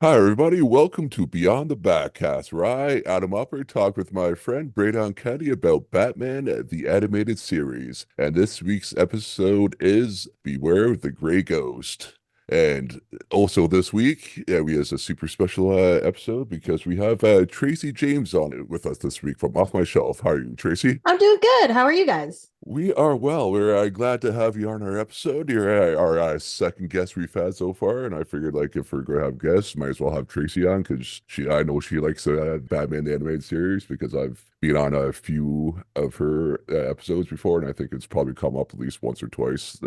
Hi, everybody. Welcome to Beyond the Backcast, where I, Adam Upper, talk with my friend Braydon Caddy about Batman, the animated series. And this week's episode is Beware the Grey Ghost. And also this week, we have a super special episode because we have Tracey James on it with us this week from Off My Shelf. How are you, Tracey? I'm doing good. How are you guys? We are well. We're glad to have you on our episode. You're our second guest we've had so far, and I figured like if we're going to have guests, might as well have Tracy on because I know she likes Batman the animated series because I've been on a few of her episodes before, and I think it's probably come up at least once or twice.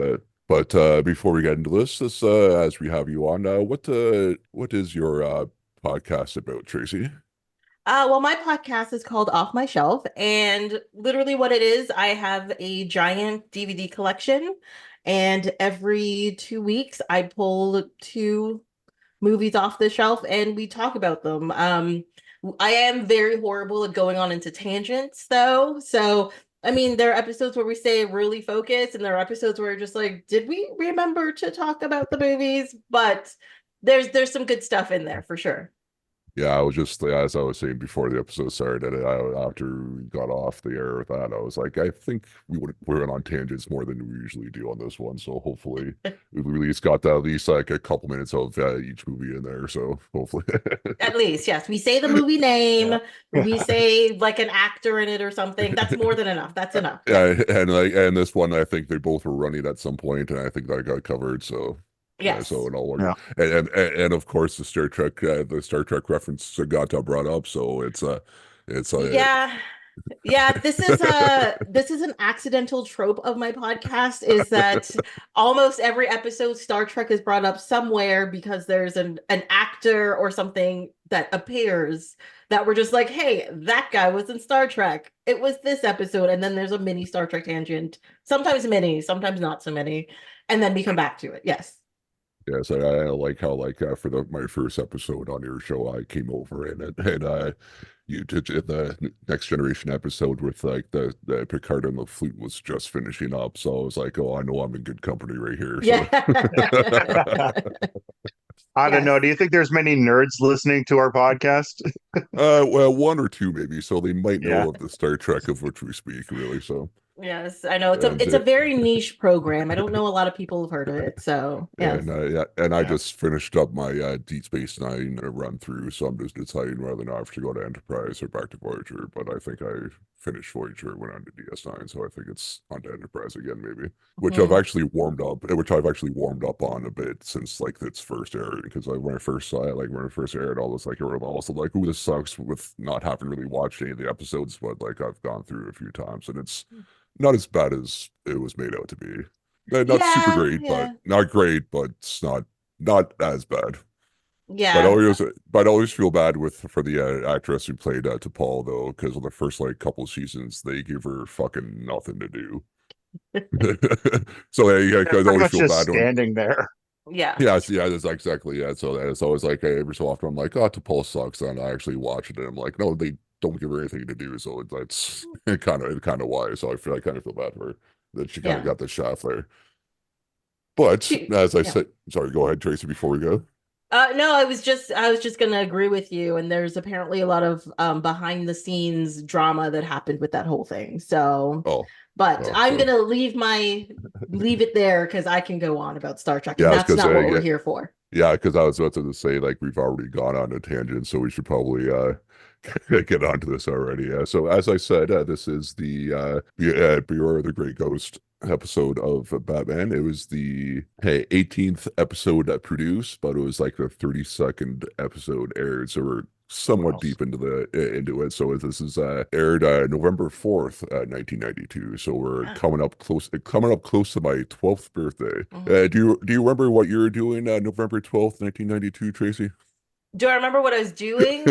But before we get into this, as we have you on, what is your podcast about, Tracy? Well, my podcast is called Off My Shelf, and literally what it is, I have a giant DVD collection, and every 2 weeks I pull two movies off the shelf and we talk about them. I am very horrible at going on into tangents, though. So, I mean, there are episodes where we stay really focused, and there are episodes where we're just like, did we remember to talk about the movies? But there's some good stuff in there for sure. Yeah, I was just as I was saying before the episode started, after we got off the air with that, I was like, I think we went on tangents more than we usually do on this one. So hopefully, we've at least got at least like a couple minutes of each movie in there. So hopefully, At least, yes. We say the movie name, Yeah. we Yeah. say like an actor in it or something. That's more than enough. That's enough. Yes. yeah, and this one, I think they both were running at some point, and I think that got covered. So. Yeah, so Yes. it all worked, Yeah. and of course the Star Trek reference got brought up, so it's Yeah. Yeah, this is an accidental trope of my podcast is that almost every episode Star Trek is brought up somewhere because there's an actor or something that appears that we're just like, hey, that guy was in Star Trek. It was this episode, and then there's a mini Star Trek tangent. Sometimes many, sometimes not so many, and then we come back to it. Yes. Yeah, so I like how for my first episode on your show, I came over and you did the Next Generation episode with like the Picard and the fleet was just finishing up, so I was like, oh, I know I'm in good company right here. So, Yeah. I don't know. Yes. Do you think there's many nerds listening to our podcast? well, one or two maybe, so they might Yeah. know of the Star Trek of which we speak, really. So, Yes, I know and it's a very niche program. I don't know a lot of people have heard of it. So, yes. yeah, and I Yeah. just finished up my Deep Space Nine run through, so I'm just deciding whether or not I have to go to Enterprise or back to Voyager. But I think I finished Voyager, went on to DS9, so I think it's on to Enterprise again, maybe. Mhm. Which I've actually warmed up on a bit since like its first airing, because when I first saw it, like when it first aired, I was like, it was also like, ooh, this sucks with not having really watched any of the episodes, but like I've gone through it a few times, and it's not as bad as it was made out to be. Not super Yeah, great, but yeah. not great, but it's not as bad. But I Yeah. always, but I always feel bad for the actress who played T'Pol though, because on the first like couple seasons they give her fucking nothing to do. So yeah, They're I pretty always much feel just bad when standing there. Yeah. yeah, that's exactly yeah. So it's always like every so often I'm like, oh, T'Pol sucks, and I actually watch it, and I'm like, no, they don't give her anything to do, so that's kind of why. So I kind of feel bad for her that she kind of Yeah. got the shaft there. But as I Yeah. said, sorry, go ahead, Tracy, before we go. No, I was just gonna agree with you. And there's apparently a lot of behind the scenes drama that happened with that whole thing. So, Oh, but oh, I'm so gonna leave it there because I can go on about Star Trek, yeah, and I was that's gonna not what say we're yeah, here for. yeah, because I was about to say like we've already gone on a tangent, so we should probably get onto this already. So as I said, this is the Beware the Great Ghost episode of Batman. It was the 18th episode produced, but it was like the 32nd episode aired, so we're somewhat Wow. deep into it. So this is aired November 4th, 1992. So we're Ah. coming up close to my 12th birthday. Mhm. Do you remember what you were doing November 12th, 1992, Tracy? Do I remember what I was doing?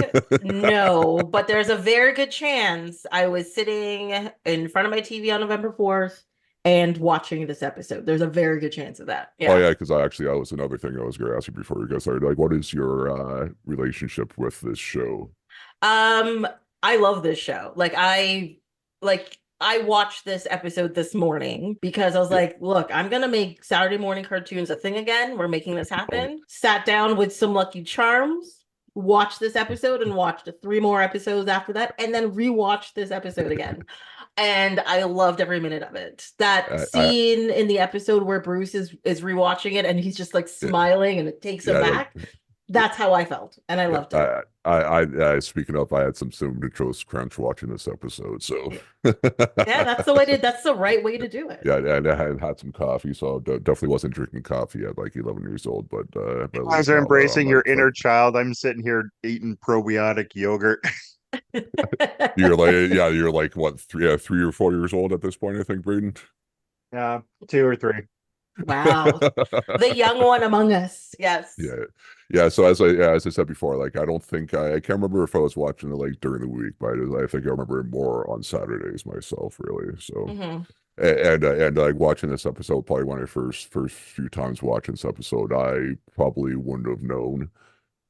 No, but there's a very good chance I was sitting in front of my TV on November 4th and watching this episode. There's a very good chance of that. Oh Yeah. yeah, because I was another thing I was going to ask you before we got started. Like, what is your relationship with this show? Um, I love this show. Like I watched this episode this morning because I was Yeah. like, look, I'm gonna make Saturday morning cartoons a thing again. We're making this Oh, happen. Sat down with some Lucky Charms, watched this episode and watched 3 more episodes after that, and then rewatched this episode again. And I loved every minute of it. That I scene in the episode where Bruce is rewatching it and he's just like yeah, smiling and it takes him yeah, like back. That's how I felt, and I yeah. loved it. Speaking of, I had some cinnamon crunch watching this episode, so Yeah, that's the way to. That's the right way to do it. yeah, and I had some coffee, so definitely wasn't drinking coffee at like 11 years old, but at You guys least are now I'm embracing your like inner child. I'm sitting here eating probiotic yogurt. you're like what 3 or 4 years old at this point, I think, Braden. Yeah, 2 or 3. Wow. The young one among us. Yes. Yeah, yeah. So as I said before, like I don't think I can't remember if I was watching it like during the week, but I think I remember it more on Saturdays myself, really. So Hmm. and like watching this episode, probably when I first few times watching this episode, I probably wouldn't have known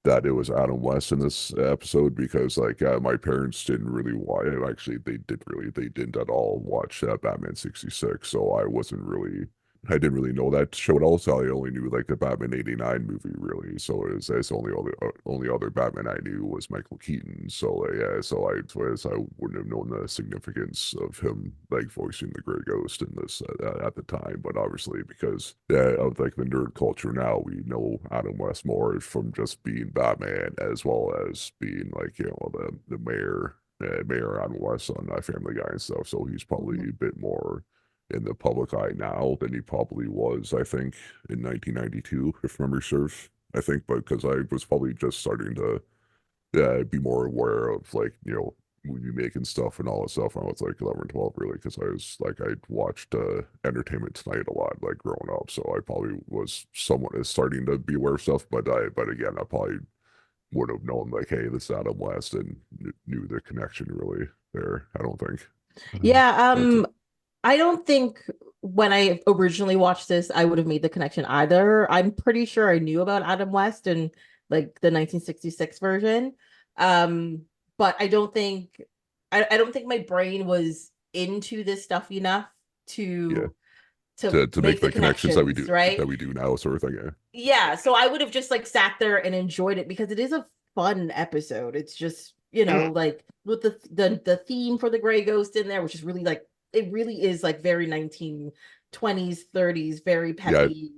that it was Adam West in this episode because like my parents didn't really watch. Actually, they didn't at all watch Batman 66, so I didn't really know that show at all. So I only knew like the Batman 89 movie, really. So it's the only other Batman I knew was Michael Keaton. So yeah, I wouldn't have known the significance of him like voicing the Grey Ghost in this at the time. But obviously, because of like the nerd culture now, we know Adam West more from just being Batman as well as being like the mayor. Mayor Adam West on Family Guy and stuff, so he's probably a bit more in the public eye now than he probably was, I think, in 1992, if memory serves. I think, but because I was probably just starting to be more aware of like, movie making stuff and all that stuff when I was like 11 or 12, really, because I was like, I'd watched Entertainment Tonight a lot, like growing up. So I probably was somewhat starting to be aware of stuff, but again, I probably would have known like, hey, this is Adam West and knew the connection really there. I don't think. Yeah. But I don't think when I originally watched this, I would have made the connection either. I'm pretty sure I knew about Adam West and like the 1966 version. But I don't think my brain was into this stuff enough yeah, to to make make the the connections connections, right? that we do now, sort of thing. Yeah. Yeah, so I would have just like sat there and enjoyed it because it is a fun episode. It's just, like with the theme for the Grey Ghost in there, which is really like it really is like very 1920s, 30s, very Yeah, peppy.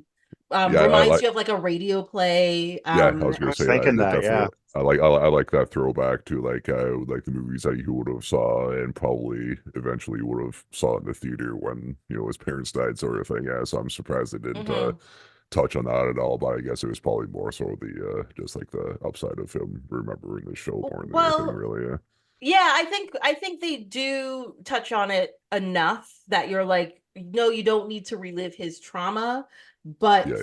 yeah, Reminds you of like a radio play. yeah. I was I gonna was say thinking that that, yeah. definitely. I like that throwback to like the movies that you would have saw and probably eventually would have saw in the theater when his parents died, sort of thing. Yeah, so I'm surprised they didn't Mhm. touch on that at all. But I guess it was probably more so the just like the upside of him remembering the show more than anything, Well, really. Yeah, yeah, I think they do touch on it enough that you're like, no, you don't need to relive his trauma, yeah, but yeah,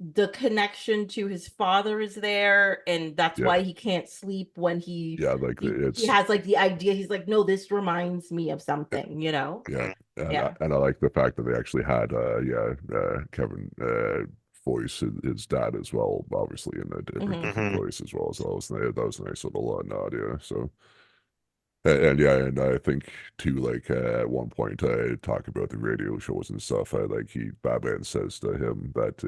the connection to his father is there, and that's yeah, why he can't sleep when he yeah. Like he it's has like the idea. He's like, no, this reminds me of something, yeah, Yeah. and I like the fact that they actually had Kevin voice his dad as well, obviously in a Hmm. different Hmm. voice as well. So that was a nice little nod, yeah. So and yeah, and I think too, like at one point I talk about the radio shows and stuff. Batman says to him that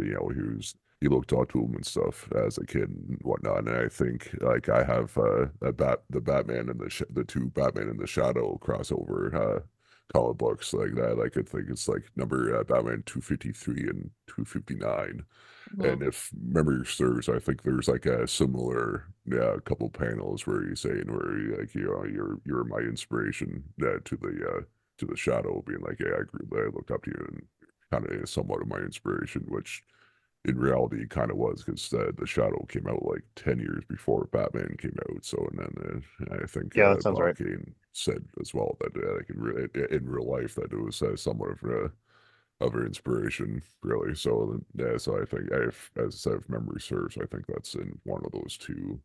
he looked up to him and stuff as a kid and whatnot. And I think like I have the Batman and the two Batman in the Shadow crossover comic books like that. Like I think it's like number Batman 253 and 259. Hmm. And if memory serves, I think there's like a similar, yeah, couple panels where he's saying where like you're my inspiration to the Shadow, being like, yeah, I looked up to you and kind of somewhat of my inspiration, which in reality kind of was because the Shadow came out like 10 years before Batman came out. So and then I think Yeah, that sounds Bob right. Kane said as well that like in real life that it was somewhat of her inspiration, really. So yeah, so I think as I said, if memory serves, I think that's in one of those two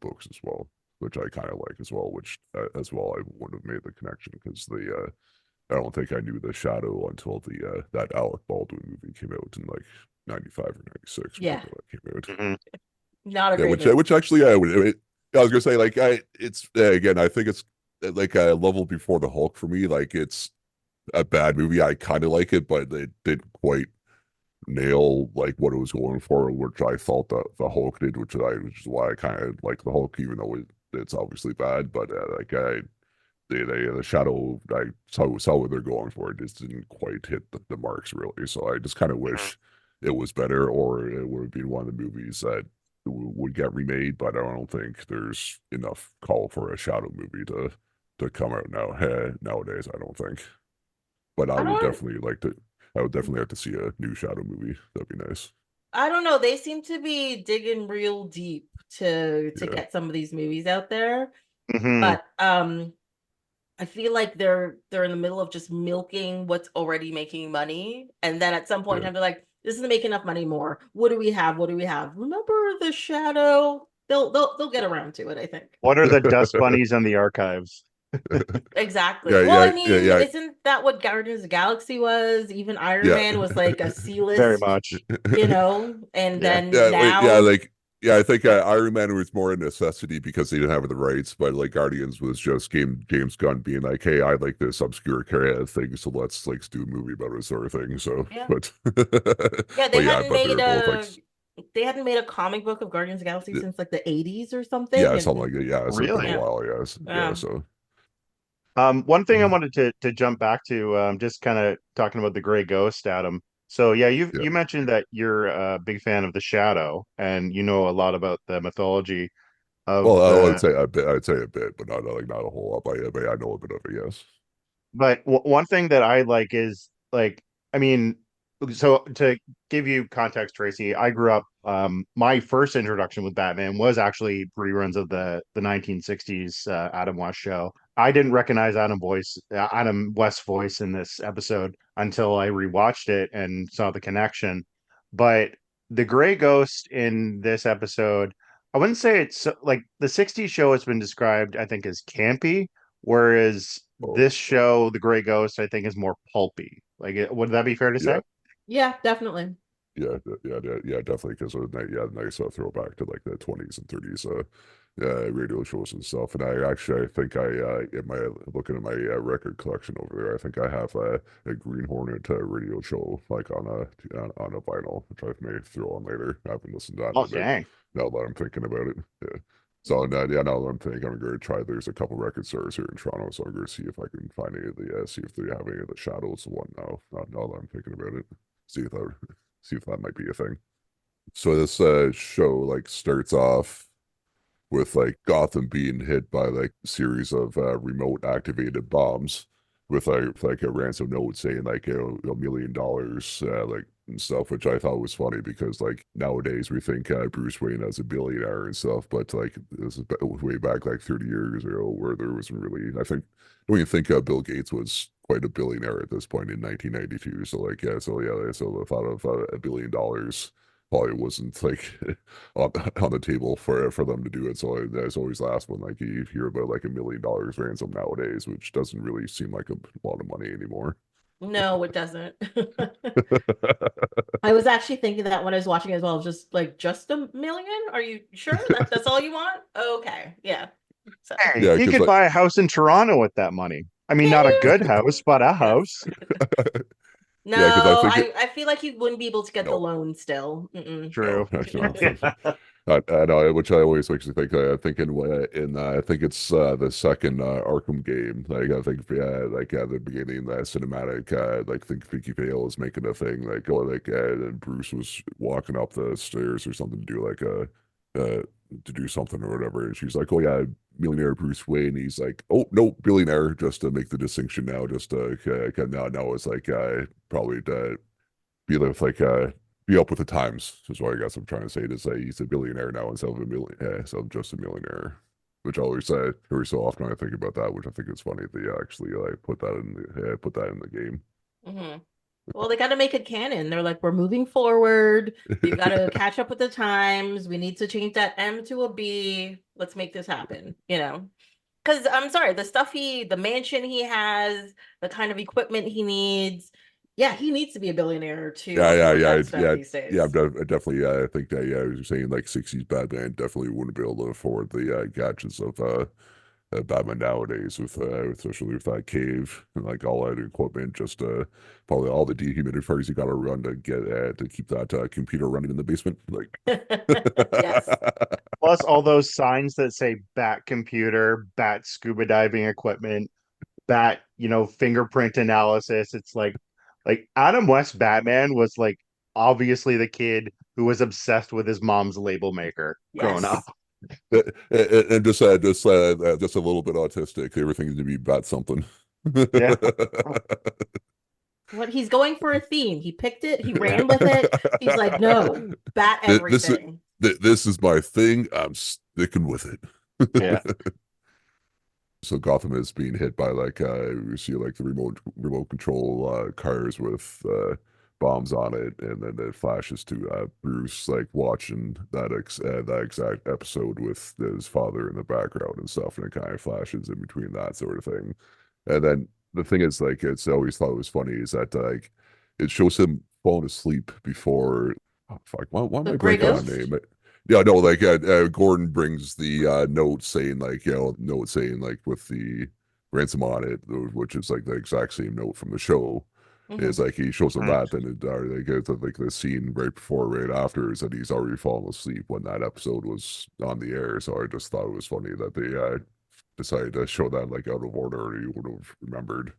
books as well, which I kind of like as well. Which as well, I wouldn't have made the connection because I don't think I knew the Shadow until the that Alec Baldwin movie came out in like 95 or 96, Yeah. whenever that came out. Hmm. Not a Yeah, great movie. which actually, yeah, I was gonna say like it's again, I think it's like a level before the Hulk for me. Like a bad movie. I kind of like it, but it didn't quite nail like what it was going for, which I thought that the Hulk did, which is why I kind of like the Hulk, even though it's obviously bad. But like the Shadow, I saw what they're going for. It just didn't quite hit the marks really. So I just kind of Mhm. wish it was better, or it would have been one of the movies that would get remade. But I don't think there's enough call for a Shadow movie to come out nowadays. I don't think. But I I would don't definitely like to. I would definitely like to see a new Shadow movie. That'd be nice. I don't know. They seem to be digging real deep to Yeah, get some of these movies out there. Hmm. But I feel like they're in the middle of just milking what's already making money. And then at some point in yeah. time, they're like, this isn't making enough money more. What do we have? What do we have? Remember the Shadow? They'll get around to it, I think. What are the dust bunnies on the archives? Exactly. Yeah, Well, I yeah, yeah, mean, yeah, isn't that what Guardians of the Galaxy was? Even Iron yeah. Man was like a Very C-list, much. and Yeah. then Yeah, wait, yeah, now, like yeah, I think yeah, Iron Man was more a necessity because they didn't have the rights, but like Guardians was just James Gunn being like, "Hey, I like this obscure character thing, so let's like do a movie about it," sort of thing. So, yeah, but yeah. but yeah, but they're both like They hadn't made a comic book of Guardians of the Galaxy since like the 80s or something, yeah, something like and that. Yeah, so it's been a Really? yeah, while. Yes, yeah. yeah. So One thing I mhm, wanted to jump back to, just kind of talking about the Gray Ghost, Adam. So yeah, yeah. you mentioned that you're a big fan of the Shadow, and you know a lot about the mythology Well, of I would the. say a bit. I'd say a bit, but not a whole lot. But yeah, I know a bit of it. Yes. But one thing that I like is like, I mean, so to give you context, Tracy, I grew up. My first introduction with Batman was actually reruns of the 1960s Adam West show. I didn't recognize Adam West's voice in this episode until I rewatched it and saw the connection. But the Gray Ghost in this episode, I wouldn't say it's like the 60s show has been described, I think, as campy. Whereas Oh, this show, The Gray Ghost, I think is more pulpy. Like, would that be fair to yeah. say? Yeah, definitely. Yeah, definitely. Because yeah, nice throwback to like the 20s and 30s, radio shows and stuff. And I think in my looking at my record collection over there, I think I have a Green Hornet radio show like on a vinyl, which I may throw on later. I haven't listened to that in Oh, a bit. dang. Now that I'm thinking about it, yeah. So yeah, now that I'm thinking, I'm going to try. There's a couple record stores here in Toronto, so I'm going to see if I can find any of the see if they have any of the Shadows one now. Now that I'm thinking about it, see if that see if that might be a thing. So this show like starts off with like Gotham being hit by like a series of remote activated bombs with like a ransom note saying like $1 million like and stuff, which I thought was funny because like nowadays we think Bruce Wayne as a billionaire and stuff, but like this is way back like 30 years ago where there wasn't really I don't even think Bill Gates was quite a billionaire at this point in 1992. So like so the thought of $1 billion probably wasn't like on the table for them to do it. So that's always last when like you hear about like $1 million ransom nowadays, which doesn't really seem like a lot of money anymore. No, it doesn't. I was actually thinking that when I was watching it as well, just 1 million? Are you sure that's all you want? Okay, yeah. So Hey, Yeah, he because could like buy a house in Toronto with that money. I mean, can not a you? good house, but a Yes. house. yeah, because I No, think I feel like you wouldn't be able to get the no, loan still. Mm-mm. no, True. no. I know, which I always makes me think. I think in I think it's the second Arkham game. Like I think like at the beginning, the cinematic, like think Vicky Vale is making a thing. Like and Bruce was walking up the stairs or something to do like to do something or whatever, and she's like, "Oh yeah, millionaire Bruce Wayne." He's like, "Oh no, billionaire." Just to make the distinction now, just now it's like probably be with like be up with the times is what I guess I'm trying to say to say he's a billionaire now instead of a million instead of just a millionaire. Which I always say every so often when I think about that, which I think is funny they actually like put that in the game. Hmm. Well, they got to make it canon. They're like, we're moving forward. You got to catch up with the times. We need to change that M to a B. Let's make this happen, Because I'm sorry, the mansion he has, the kind of equipment he needs. Yeah, he needs to be a billionaire to afford that stuff these days. I definitely I think that yeah, as you're saying like 60s Batman definitely wouldn't be able to afford the gadgets of Batman nowadays with especially with that cave and like all that equipment, just probably all the dehumidifiers you got to run to keep that computer running in the basement. Like, Yes. Plus all those signs that say bat computer, bat scuba diving equipment, bat, fingerprint analysis. It's like Adam West Batman was like obviously the kid who was obsessed with his mom's label maker growing up. Yes. and just a little bit autistic. Everything to be about something. Yeah. What he's going for a theme. He picked it, he ran with it. He's like, no, bat This is everything. this is my thing. I'm sticking with it. Yeah. So Gotham is being hit by like you see like the remote control cars with bombs on it, and then it flashes to Bruce like watching that exact episode with his father in the background and stuff, and it kind of flashes in between that sort of thing. And then the thing is like it's I always thought it was funny is that like it shows him falling asleep before fuck why am The I Gray blanking on Ghost? name? Yeah, no, like Gordon brings the note saying like note saying like with the ransom on it, which is like the exact same note from the show. Mhm. Is like he shows him Mhm. that, then like it's like the scene right before, right after is that he's already fallen asleep when that episode was on the air. So I just thought it was funny that they decided to show that like out of order. He would have remembered.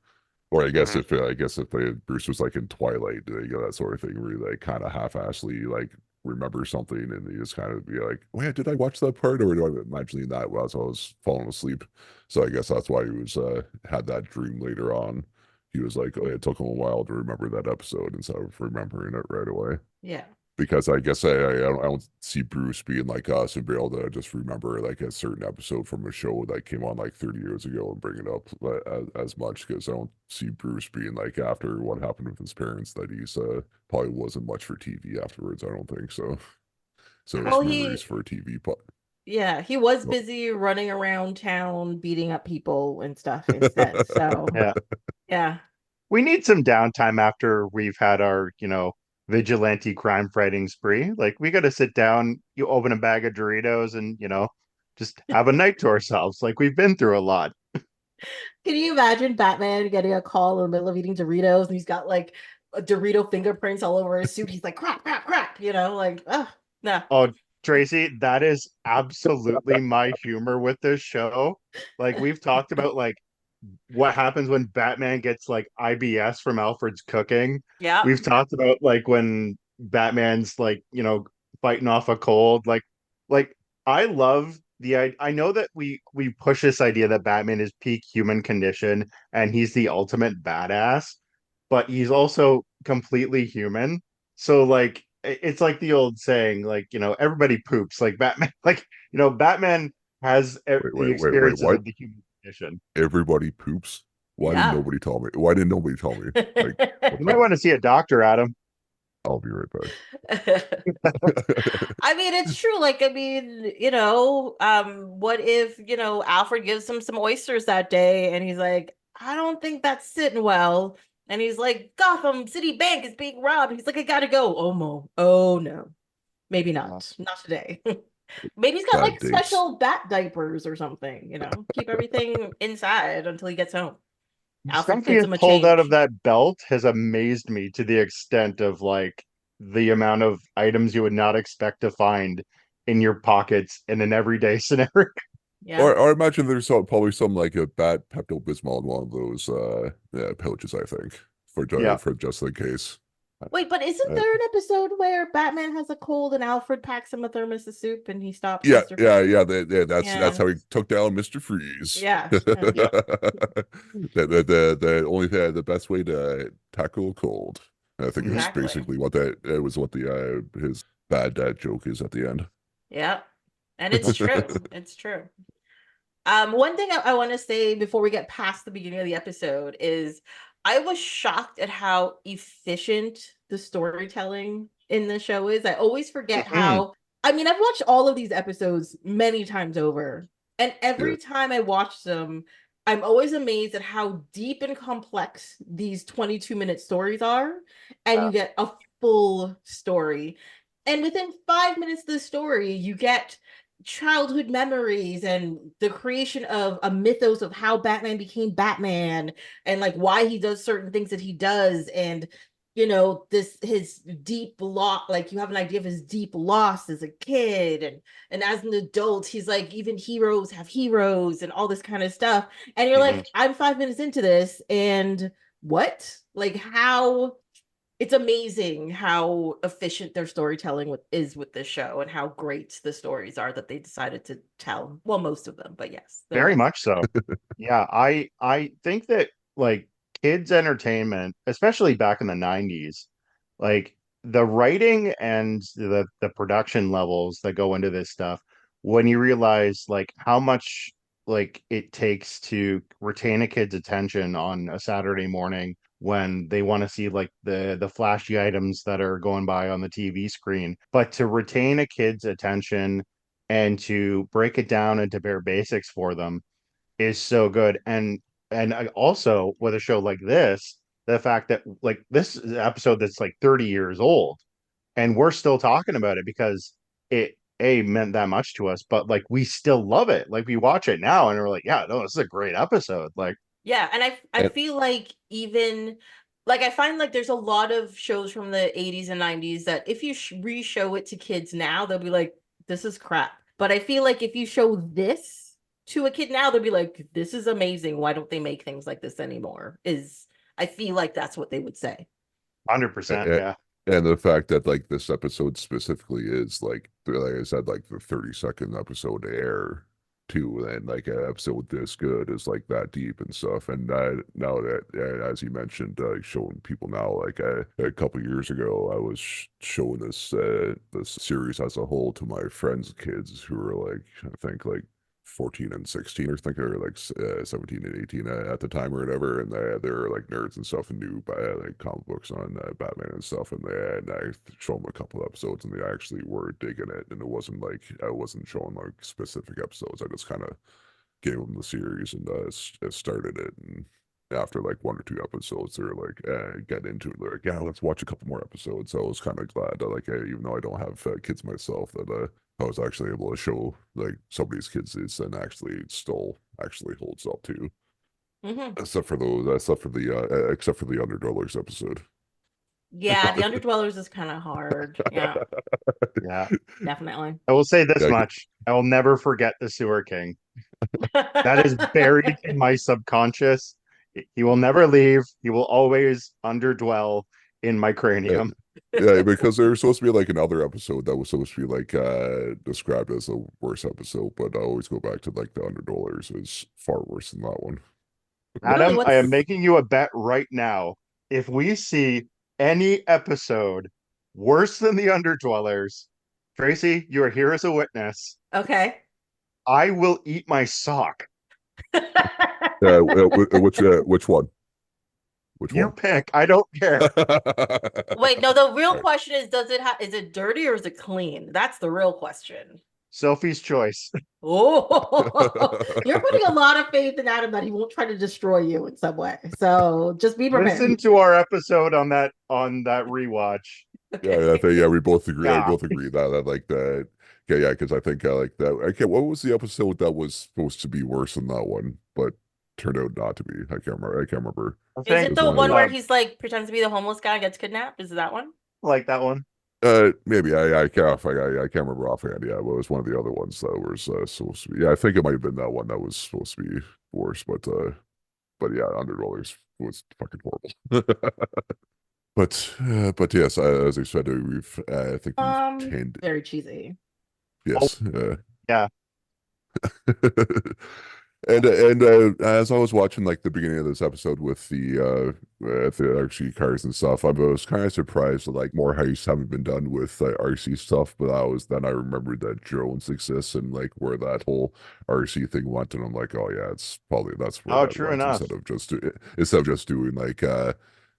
Or Mhm. I guess if Bruce was like in Twilight, that sort of thing, where he like kind of half-assly like remember something, and he just kind of be like, "Wait, did I watch that part, or do I imagining that while I was falling asleep?" So I guess that's why he was had that dream later on. He was like, "Oh, it took him a while to remember that episode instead of remembering it right away." Yeah. Because I guess I don't see Bruce being like us and be able to just remember like a certain episode from a show that came on like 30 years ago and bring it up as much because I don't see Bruce being like after what happened with his parents that he's probably wasn't much for TV afterwards. I don't think so. So his Well, memories for TV, but yeah, he was no. busy running around town beating up people and stuff instead. So, Yeah. yeah. We need some downtime after we've had our, vigilante crime fighting spree. Like we got to sit down, you open a bag of Doritos and, just have a night to ourselves. Like we've been through a lot. Can you imagine Batman getting a call in the middle of eating Doritos and he's got like a Dorito fingerprints all over his suit? He's like, crap, crap, crap, like, oh, no. Oh, Tracy, that is absolutely my humor with this show. Like we've talked about like what happens when Batman gets like IBS from Alfred's cooking. Yeah. We've talked about like when Batman's like, fighting off a cold. Like I love I know that we push this idea that Batman is peak human condition and he's the ultimate badass, but he's also completely human. So like it's like the old saying, like, everybody poops. Like Batman, like, Batman has Wait, experiences what? of the human condition. Everybody poops. Why didn't Yeah. nobody tell me? Why didn't nobody tell me? Like, You what's might up? want to see a doctor, Adam. I'll be right back. I mean, it's true. Like, I mean, what if, Alfred gives him some oysters that day and he's like, I don't think that's sitting well. And he's like, Gotham City Bank is being robbed. He's like, I gotta go. Oh, Mo. Oh, no. Maybe Uh, not. Not today. Maybe he's got Bad like dates. special bat diapers or something, keep everything inside until he gets home. Alfred Stuff he gets has him a pulled out of change. that belt has amazed me to the extent of like the amount of items you would not expect to find in your pockets in an everyday scenario. Yeah. Or I imagine there's probably some like a bad Pepto Bismol in one of those yeah, pouches, I think, Yeah. for just in case. Wait, but isn't Uh, there an episode where Batman has a cold and Alfred packs him a thermos of soup and he stops yeah, Mr. yeah, Freeze? yeah. That's Yeah. how he took down Mr. Freeze. Yeah. Yeah. The only thing, the best way to tackle a cold. I think Mhm. it's Exactly. basically what that it was what the his bad dad joke is at the end. Yeah. And it's true. It's true. One thing I want to say before we get past the beginning of the episode is I was shocked at how efficient the storytelling in the show is. I always forget Mhm. how, I mean, I've watched all of these episodes many times over, and Yeah. every time I watch them, I'm always amazed at how deep and complex these 22-minute stories are, and you get a full story. And within 5 minutes of the story, you get childhood memories and the creation of a mythos of how Batman became Batman and like why he does certain things that he does and this his deep loss, like you have an idea of his deep loss as a kid and as an adult he's like even heroes have heroes and all this kind of stuff and you're Mhm. like I'm 5 minutes into this and what like how it's amazing how efficient their storytelling is with this show and how great the stories are that they decided to tell. Well, most of them, but yes, there Very was. much so. Yeah, I think that like kids entertainment, especially back in the 90s, like the writing and the production levels that go into this stuff, when you realize like how much like it takes to retain a kid's attention on a Saturday morning when they want to see like the flashy items that are going by on the TV screen, but to retain a kid's attention and to break it down into bare basics for them is so good. And also with a show like this, the fact that like this is an episode that's like 30 years old and we're still talking about it because it a meant that much to us, but like we still love it. Like we watch it now and we're like, yeah, no, this is a great episode. Like, Yeah, and I And feel like even like I find like there's a lot of shows from the 80s and 90s that if you re-show it to kids now, they'll be like, this is crap. But I feel like if you show this to a kid now, they'll be like, this is amazing. Why don't they make things like this anymore? Is I feel like that's what they would say. 100%. and, Yeah. and the fact that like this episode specifically is like I said, like the 32nd episode to air too, and like an episode this good is like that deep and stuff. And now that as you mentioned, showing people now, like a couple years ago, I was showing this series as a whole to my friends' kids who were like I think like 14 and 16 or think they were like 17 and 18 at the time or whatever, and they were like nerds and stuff and knew like comic books on Batman and stuff, and I showed them a couple episodes and they actually were digging it, and it wasn't like I wasn't showing like specific episodes. I just kind of gave them the series and started it, and after like one or two episodes they're like get into it, they're like yeah, let's watch a couple more episodes. So I was kind of glad that like even though I don't have kids myself, that I was actually able to show like somebody's kids this and actually still actually holds up too. Hmm. Except for the Underdwellers episode. Yeah, the Underdwellers is kind of hard. Yeah, Yeah. definitely. I will say this Yeah, much. I will never forget the Sewer King. That is buried in my subconscious. He will never leave. He will always underdwell in my yeah, cranium. yeah, because there was supposed to be like another episode that was supposed to be like described as a worse episode, but I always go back to like the Underdwellers is far worse than that one. Literally, Adam, I am what's making you a bet right now. If we see any episode worse than the Underdwellers, Tracy, you are here as a witness. okay? I will eat my sock. Which one? Which You one? pick. I don't care. Wait, no, the real Right. question is is it dirty or is it clean? That's the real question. Sophie's choice. Oh, you're putting a lot of faith in Adam that he won't try to destroy you in some way. So just be Listen prepared. to our episode on that rewatch. Yeah, I Okay. think yeah, we both agree. We Yeah. both agree that like that. Okay, yeah, because I think I like that. Okay, what was the episode that was supposed to be worse than that one, but turned out not to be? I can't remember. I can't remember. I Is think it It was the one of one the where he's like pretends to be the homeless guy and gets kidnapped? Is it that one? like that one. maybe I can't remember offhand. Yeah, but it was one of the other ones that was supposed to be. Yeah, I think it might have been that one that was supposed to be worse, but yeah, Underrollers was fucking horrible. But yes, as I said, I think we've tend Very cheesy. Oh, yes. yeah. And as I was watching like the beginning of this episode with the RC cars and stuff, I was kind of surprised that like more heists haven't been done with RC stuff. But I remembered that drones exist and like where that whole RC thing went, and I'm like, oh yeah, it's probably that's where Oh, that true went enough. instead of just doing like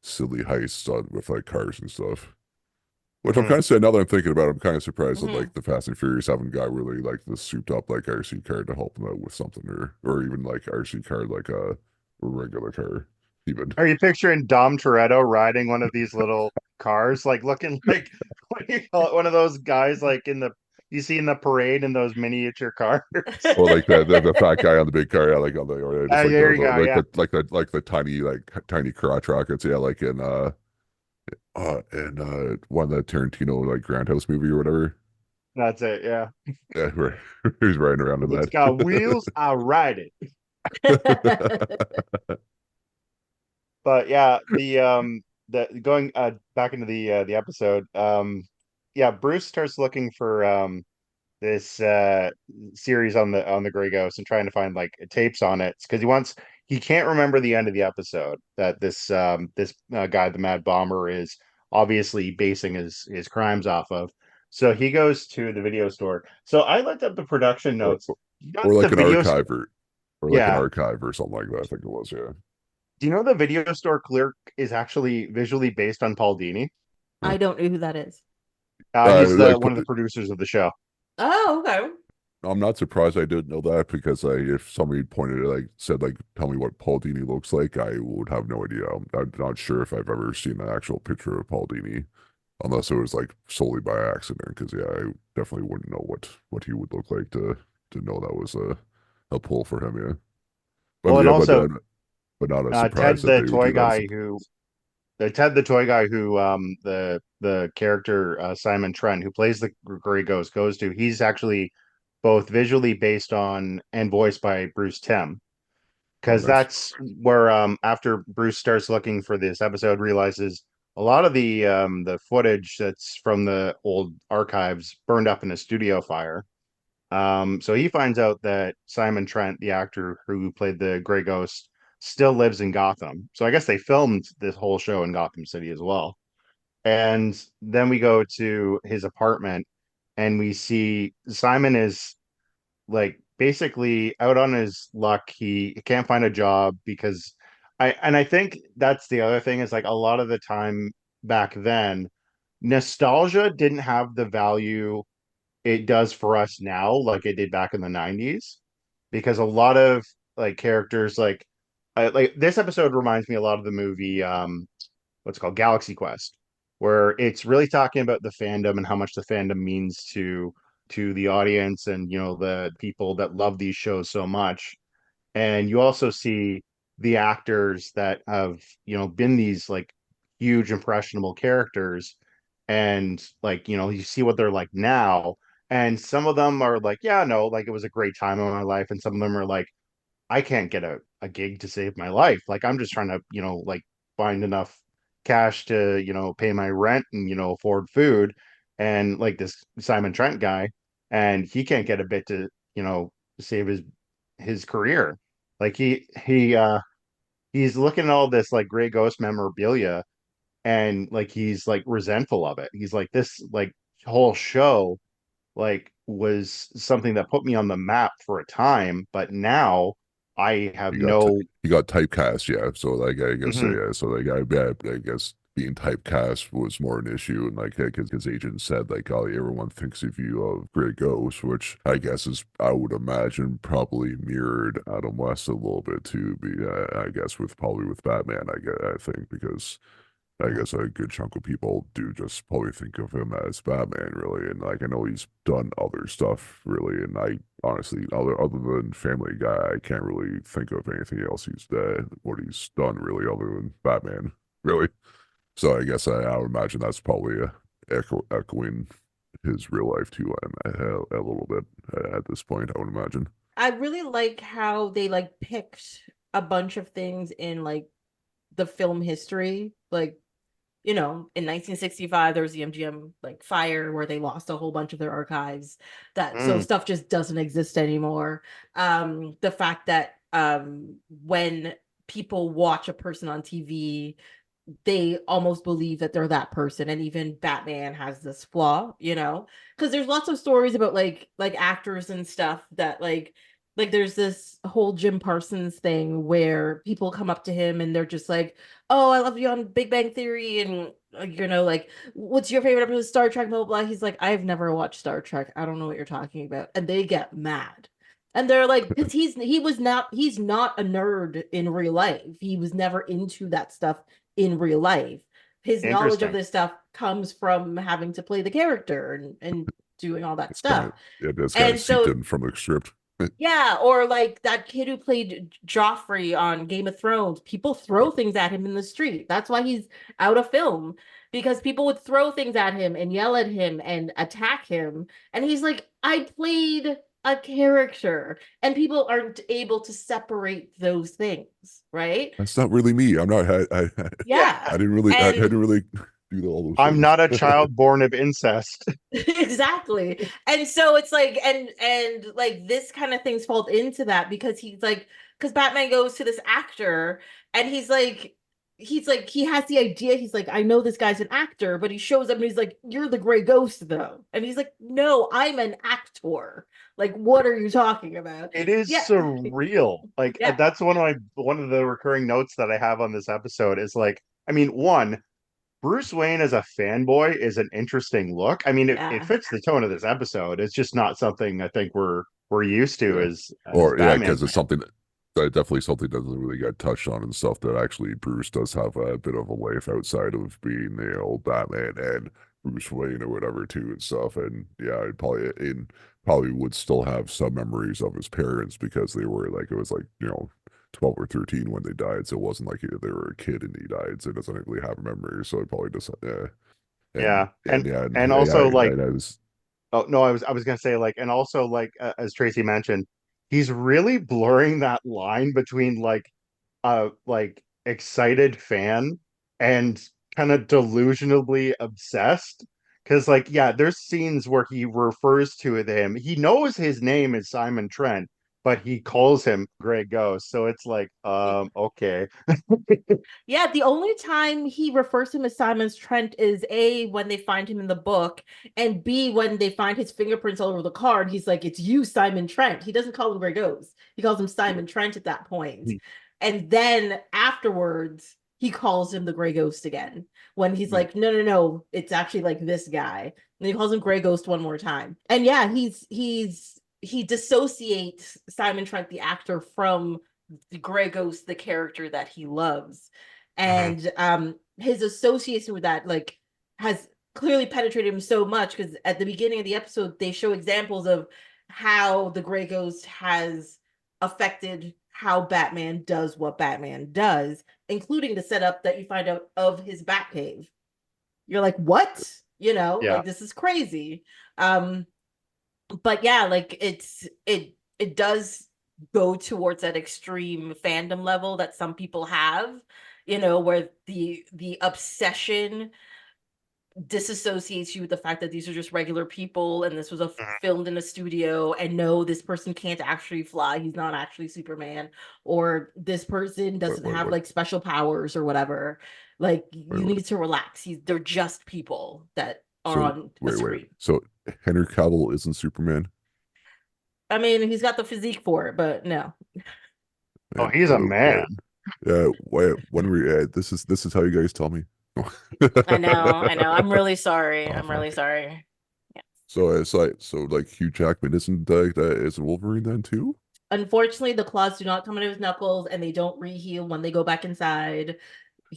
silly heists with like cars and stuff. Which I'm Hmm. kind of saying now that I'm thinking about it, I'm kind of surprised that Hmm. like the Fast and Furious haven't got really like the souped up like RC car to help them out with something, or even like RC car like a regular car even. Are you picturing Dom Toretto riding one of these little cars, like looking like what do you call it? One of those guys like in the you see in the parade in those miniature cars. Or like the fat guy on the big car, yeah, like on the or just like There you go. Yeah, like the tiny crotch rockets, yeah, like in one of the Tarantino like Grindhouse movie or whatever. that's it. Yeah, Yeah, where he's riding around in it's got wheels. I ride it. that. But yeah, the going back into the episode, yeah, Bruce starts looking for this series on the Grey Ghost and trying to find like tapes on it because he can't remember the end of the episode that this guy, the Mad Bomber, is obviously basing his crimes off of. So he goes to the video store. So I looked up the production or, notes. You know or the like an video archive or like an yeah. archive or something like that. I think it was, yeah. Do you know the video store clerk is actually visually based on Paul Dini? Huh. I don't know who that is. He's the Like one of the producers of the show. Oh, okay. I'm not surprised I didn't know that because if somebody pointed it like said like tell me what Paul Dini looks like, I would have no idea. I'm not sure if I've ever seen an actual picture of Paul Dini unless it was like solely by accident. Because yeah, I definitely wouldn't know what he would look like to know that was a pull for him. Yeah, but Well, and yeah, also but not a Ted surprise that the they would toy do that. guy who Ted the toy guy who the character Simon Trent who plays the Grey Ghost goes to. He's actually both visually based on and voiced by Bruce Timm. Oh, Because nice. that's where after Bruce starts looking for this episode, realizes a lot of the footage that's from the old archives burned up in a studio fire. So he finds out that Simon Trent, the actor who played the Grey Ghost, still lives in Gotham. So I guess they filmed this whole show in Gotham City as well. And then we go to his apartment and we see Simon is like basically out on his luck. He can't find a job because I think that's the other thing is like a lot of the time back then, nostalgia didn't have the value it does for us now, like it did back in the 90s, because a lot of like characters like this episode reminds me a lot of the movie what's it called Galaxy Quest, where it's really talking about the fandom and how much the fandom means to the audience and the people that love these shows so much. And you also see the actors that have been these like huge impressionable characters, and like you see what they're like now, and some of them are like, yeah, no, like it was a great time in my life, and some of them are like, I can't get a gig to save my life. Like I'm just trying to, like find enough cash to, pay my rent and, afford food. And like this Simon Trent guy, and he can't get a bit to, save his career. Like he's looking at all this like Grey Ghost memorabilia, and like he's like resentful of it. He's like, this like whole show like was something that put me on the map for a time, but now I have You got t no. you got typecast, yeah. So like I guess Mhm. yeah. So like I guess being typecast was more an issue, and like because his agent said like oh everyone thinks of you of Grey Ghost, which I guess is I would imagine probably mirrored Adam West a little bit too. I guess with probably with Batman, I think because I guess a good chunk of people do just probably think of him as Batman, really. And like I know he's done other stuff, really. And I honestly, other than Family Guy, I can't really think of anything else what he's done really, other than Batman, really. So I guess I would imagine that's probably echoing his real life too, a little bit at this point. I would imagine. I really like how they like picked a bunch of things in like the film history. Like, in 1965 there was the MGM like fire where they lost a whole bunch of their archives. That so Mm, stuff just doesn't exist anymore. The fact that when people watch a person on TV, they almost believe that they're that person, and even Batman has this flaw, because there's lots of stories about like actors and stuff that like there's this whole Jim Parsons thing where people come up to him and they're just like, oh, I love you on Big Bang Theory, and like, what's your favorite episode of Star Trek, blah blah blah. He's like, I've never watched Star Trek, I don't know what you're talking about, and they get mad. And they're like, because he's not a nerd in real life. He was never into that stuff in real life. His knowledge of interesting. this stuff comes from having to play the character and doing all that It's kind stuff. of it is kind of And seeped so in from the script. yeah, or like that kid who played Joffrey on Game of Thrones. People throw things at him in the street. That's why he's out of film because people would throw things at him and yell at him and attack him. And he's like, I played a character. And people aren't able to separate those things, right? That's not really me. I'm not. Yeah. Yeah. I And didn't really do all those I'm things. not a child born of incest. exactly. And so it's like and like this kind of things fall into that because he's like because Batman goes to this actor and he's like he has the idea he's like I know this guy's an actor but he shows up and he's like you're the gray ghost though and he's like no I'm an actor like what are you talking about It is yeah surreal. Like yeah that's one of the recurring notes that I have on this episode is like, I mean, one, Bruce Wayne as a fanboy is an interesting look. I mean, it yeah fits the tone of this episode. It's just not something I think we're used to Yeah. as Or yeah, Batman because it's fans. something that definitely something that doesn't really get touched on and stuff. That actually Bruce does have a bit of a life outside of being Batman and Bruce Wayne or whatever too and stuff. And yeah, probably would still have some memories of his parents because they were like it was like 12 or 13 when they died, so it wasn't like they were a kid and he died, so he doesn't really have memories. So it probably just yeah. Yeah. And yeah, and And yeah, also like, and I was oh no, I was gonna say like, and also like as Tracy mentioned, he's really blurring that line between like excited fan and kind of delusionally obsessed. Because like, yeah, there's scenes where he refers to him. He knows his name is Simon Trent, but he calls him Grey Ghost. So it's like, okay. Yeah, the only time he refers to him as Simon's Trent is A, when they find him in the book, and B, when they find his fingerprints all over the card. He's like, it's you, Simon Trent. He doesn't call him Grey Ghost. He calls him Simon Trent at that point. And then afterwards, he calls him the Grey Ghost again. When he's like, no, no, no, it's actually like this guy. And he calls him Grey Ghost one more time. And yeah, he dissociates Simon Trent, the actor, from the Grey Ghost, the character that he loves. Mhm. And his association with that like has clearly penetrated him so much because at the beginning of the episode they show examples of how the Grey Ghost has affected how Batman does what Batman does, including the setup that you find out of his Batcave. You're like, what? Yeah. Like this is crazy. Um, but yeah, like it does go towards that extreme fandom level that some people have, where the obsession disassociates you with the fact that these are just regular people and this was filmed in a studio and no this person can't actually fly, he's not actually Superman, or this person wait, doesn't wait, have wait, like special powers or whatever. Like wait, you wait. need to relax. They're just people that are So on a wait. screen. So Henry Cavill isn't Superman. I mean, he's got the physique for it, but no. Oh, And he's a man. wait, when we this is how you guys tell me. I know, I know. I'm really sorry. Oh I'm really fuck. sorry. Yeah. So it's like Hugh Jackman isn't like that isn't Wolverine then too? Unfortunately, the claws do not come out of his knuckles and they don't reheal when they go back inside.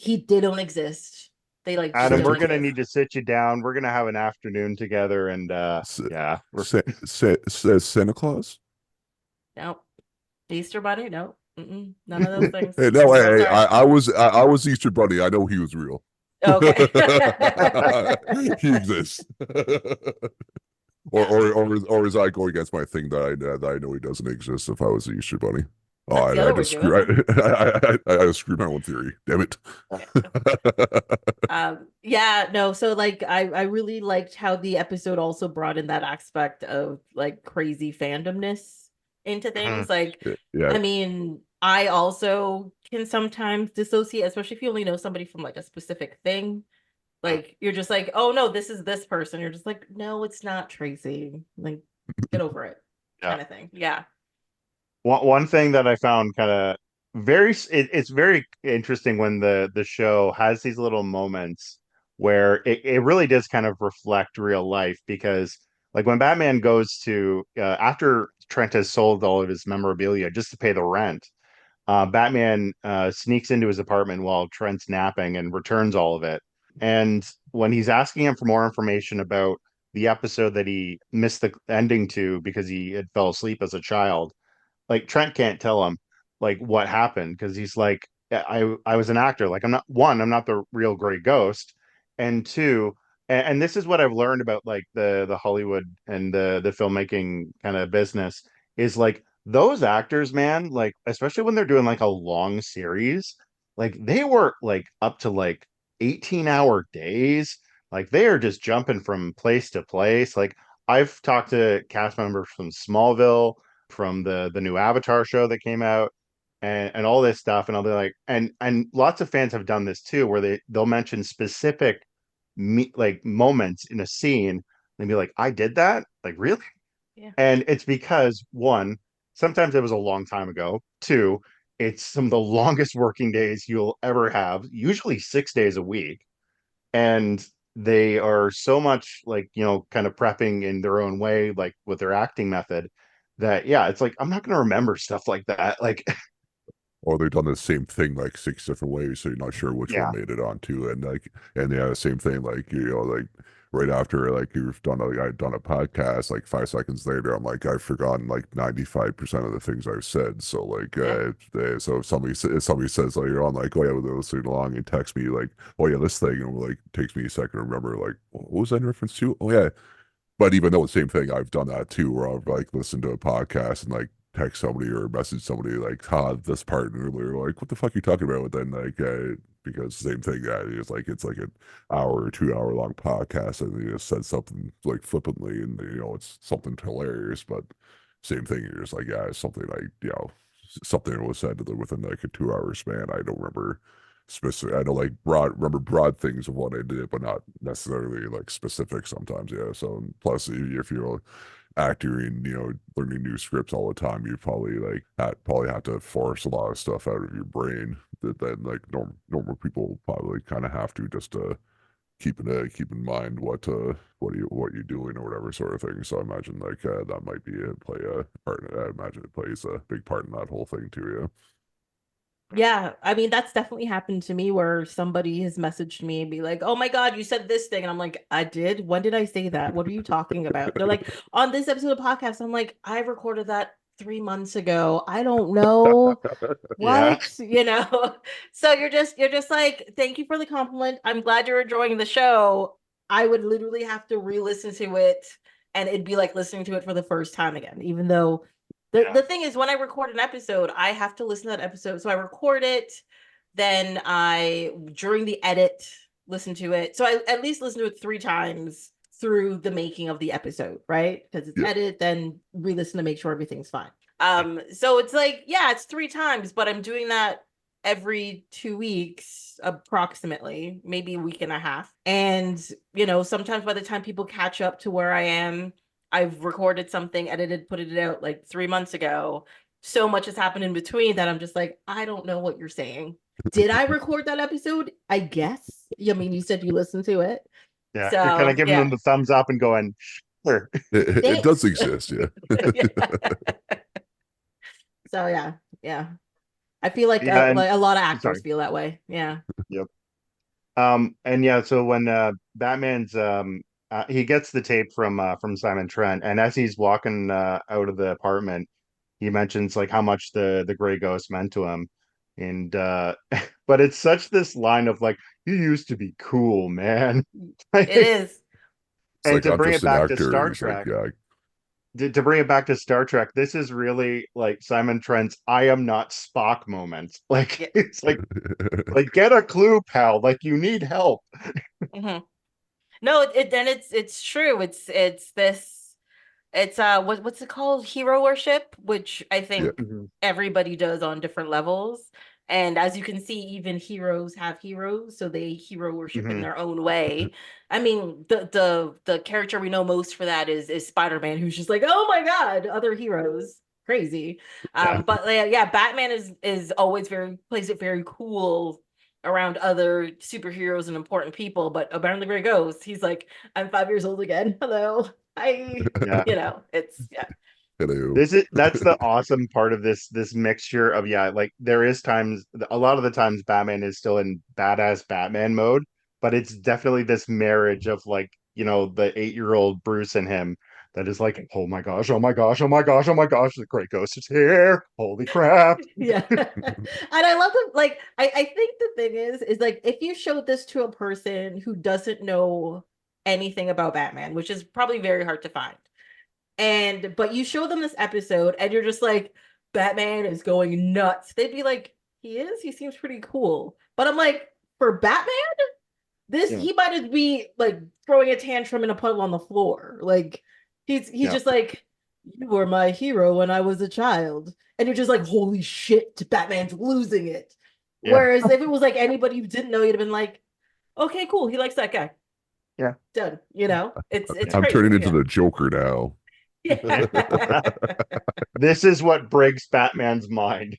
They don't exist. They like just Adam, Santa don't we're gonna exist. need to sit you down. We're gonna have an afternoon together, and S yeah, we're Santa Claus? Nope. Easter Bunny? Nope. None of those things. Hey, no, So hey, sorry. I was Easter Bunny. I know he was real. Okay. He exists. Or, Yeah, or is I going against my thing that I know he doesn't exist if I was the Easter Bunny? Oh, that's the I other way just to do it. I screwed my own theory. Damn it. Yeah. Yeah, no, so like I really liked how the episode also brought in that aspect of like crazy fandomness into Mhm. things. Like, Yeah, I mean, I also can sometimes dissociate, especially if you only know somebody from like a specific thing. Like you're just like, oh no, this is this person. You're just like, no, it's not Tracy. Like, get over it, Yeah. kind of thing. Yeah. One thing that I found kind of it's very interesting when the show has these little moments where it really does kind of reflect real life because like when Batman goes to after Trent has sold all of his memorabilia just to pay the rent, Batman sneaks into his apartment while Trent's napping and returns all of it. And when he's asking him for more information about the episode that he missed the ending to because he had fell asleep as a child, like Trent can't tell him like what happened because he's like, I was an actor. Like I'm not the real Grey Ghost, and two, and this is what I've learned about like the Hollywood and the filmmaking kind of business is like those actors, man, like especially when they're doing like a long series, like they work like up to like 18-hour days. Like they are just jumping from place to place. Like I've talked to cast members from Smallville, from the new Avatar show that came out, and all this stuff, and I'll be like, and lots of fans have done this too, where they'll mention specific like moments in a scene and be like, I did that, like really? Yeah. And it's because one, sometimes it was a long time ago. Two, it's some of the longest working days you'll ever have, usually 6 days a week, and they are so much like kind of prepping in their own way, like with their acting method, that yeah, it's like I'm not going to remember stuff like that. Like Or they've done the same thing like six different ways, so you're not sure which one yeah, made it onto. And like, and yeah, the same thing. Like like right after like you've done I'd done a podcast. Like 5 seconds later, I'm like I've forgotten like 95% of the things I've said. So like, Yeah. so if somebody says later on like, oh yeah, we're listening along and text me like, oh yeah, this thing, and like takes me a second to remember like what was that in reference to? Oh yeah, but even though the same thing, I've done that too, where I've like listened to a podcast and like text somebody or message somebody like, this part, and they're like, what the fuck are you talking about? But then like, because same thing, yeah, it's like an hour or 2 hour long podcast, and they just said something like flippantly, and it's something hilarious, but same thing, you're just like, yeah, it's something like, something that was said within like a 2 hour span. I don't remember specific. I know like remember broad things of what I did, but not necessarily like specific sometimes. Yeah. So plus, if you're acting, learning new scripts all the time, you probably probably have to force a lot of stuff out of your brain that then like normal people probably kind of have to just to keep in mind what you're doing or whatever sort of thing. So I imagine like that might be play a part. I imagine it plays a big part in that whole thing too. Yeah. Yeah, I mean that's definitely happened to me where somebody has messaged me and be like, "Oh my God, you said this thing," and I'm like, "I did. When did I say that? What are you talking about?" They're like, "On this episode of podcast," I'm like, "I recorded that 3 months ago. I don't know yeah, what, So you're just like, "Thank you for the compliment. I'm glad you're enjoying the show." I would literally have to re-listen to it, and it'd be like listening to it for the first time again, even though the yeah, thing is, when I record an episode, I have to listen to that episode. So I record it, then I, during the edit, listen to it. So I at least listen to it 3 times through the making of the episode, right? Because it's Yeah. edit, then re-listen to make sure everything's fine. So it's like, yeah, it's 3 times, but I'm doing that every 2 weeks, approximately, maybe a week and a half. And, sometimes by the time people catch up to where I am, I've recorded something, edited, put it out like 3 months ago. So much has happened in between that I'm just like, I don't know what you're saying. Did I record that episode? I guess. I mean, you said you listened to it. yeah. You're kind of So giving them yeah. the thumbs up and going, sure. It does Thanks. exist. Yeah. Yeah. So yeah, yeah. I feel like Yeah, and like a lot of actors sorry. feel that way. Yeah. Yep. And yeah, so when Batman's he gets the tape from Simon Trent, and as he's walking out of the apartment, he mentions like how much the Gray Ghost meant to him. And but it's such this line of like, you used to be cool, man. It is. It's And like to I'm bring just it an back to actor. Star He's like, Trek, yeah, to bring it back to Star Trek, this is really like Simon Trent's "I am not Spock" moment. Like Yeah. it's like get a clue, pal. Like you need help. Hmm. No, then it's true. It's this. It's what's it called? Hero worship, which I yeah, think Mhm. everybody does on different levels. And as you can see, even heroes have heroes, so they hero worship in Mhm. their own way. I mean, the character we know most for that is Spider-Man, who's just like, oh my God, other heroes. Crazy. Yeah. But yeah, Batman is always plays it very cool around other superheroes and important people, but around the Grey Ghost, he's like, I'm 5 years old again. Hello. I, Yeah. it's yeah. hello. That's the awesome part of this mixture of yeah, like there is times a lot of the times Batman is still in badass Batman mode, but it's definitely this marriage of like the 8-year-old Bruce in him that is like, oh my gosh, oh my gosh, oh my gosh, oh my gosh, the great ghost is here. Holy crap. Yeah. And I love them. Like, I think the thing is like if you showed this to a person who doesn't know anything about Batman, which is probably very hard to find, but you show them this episode and you're just like, Batman is going nuts. They'd be like, he is? He seems pretty cool. But I'm like, for Batman, he might be like throwing a tantrum in a puddle on the floor. Like he's just like, you were my hero when I was a child. And you're just like, holy shit, Batman's losing it. Yeah. Whereas if it was like anybody you didn't know, you'd have been like, okay, cool, he likes that guy. Yeah. Done. It's I'm crazy, turning into the Joker now. Yeah. This is what breaks Batman's mind.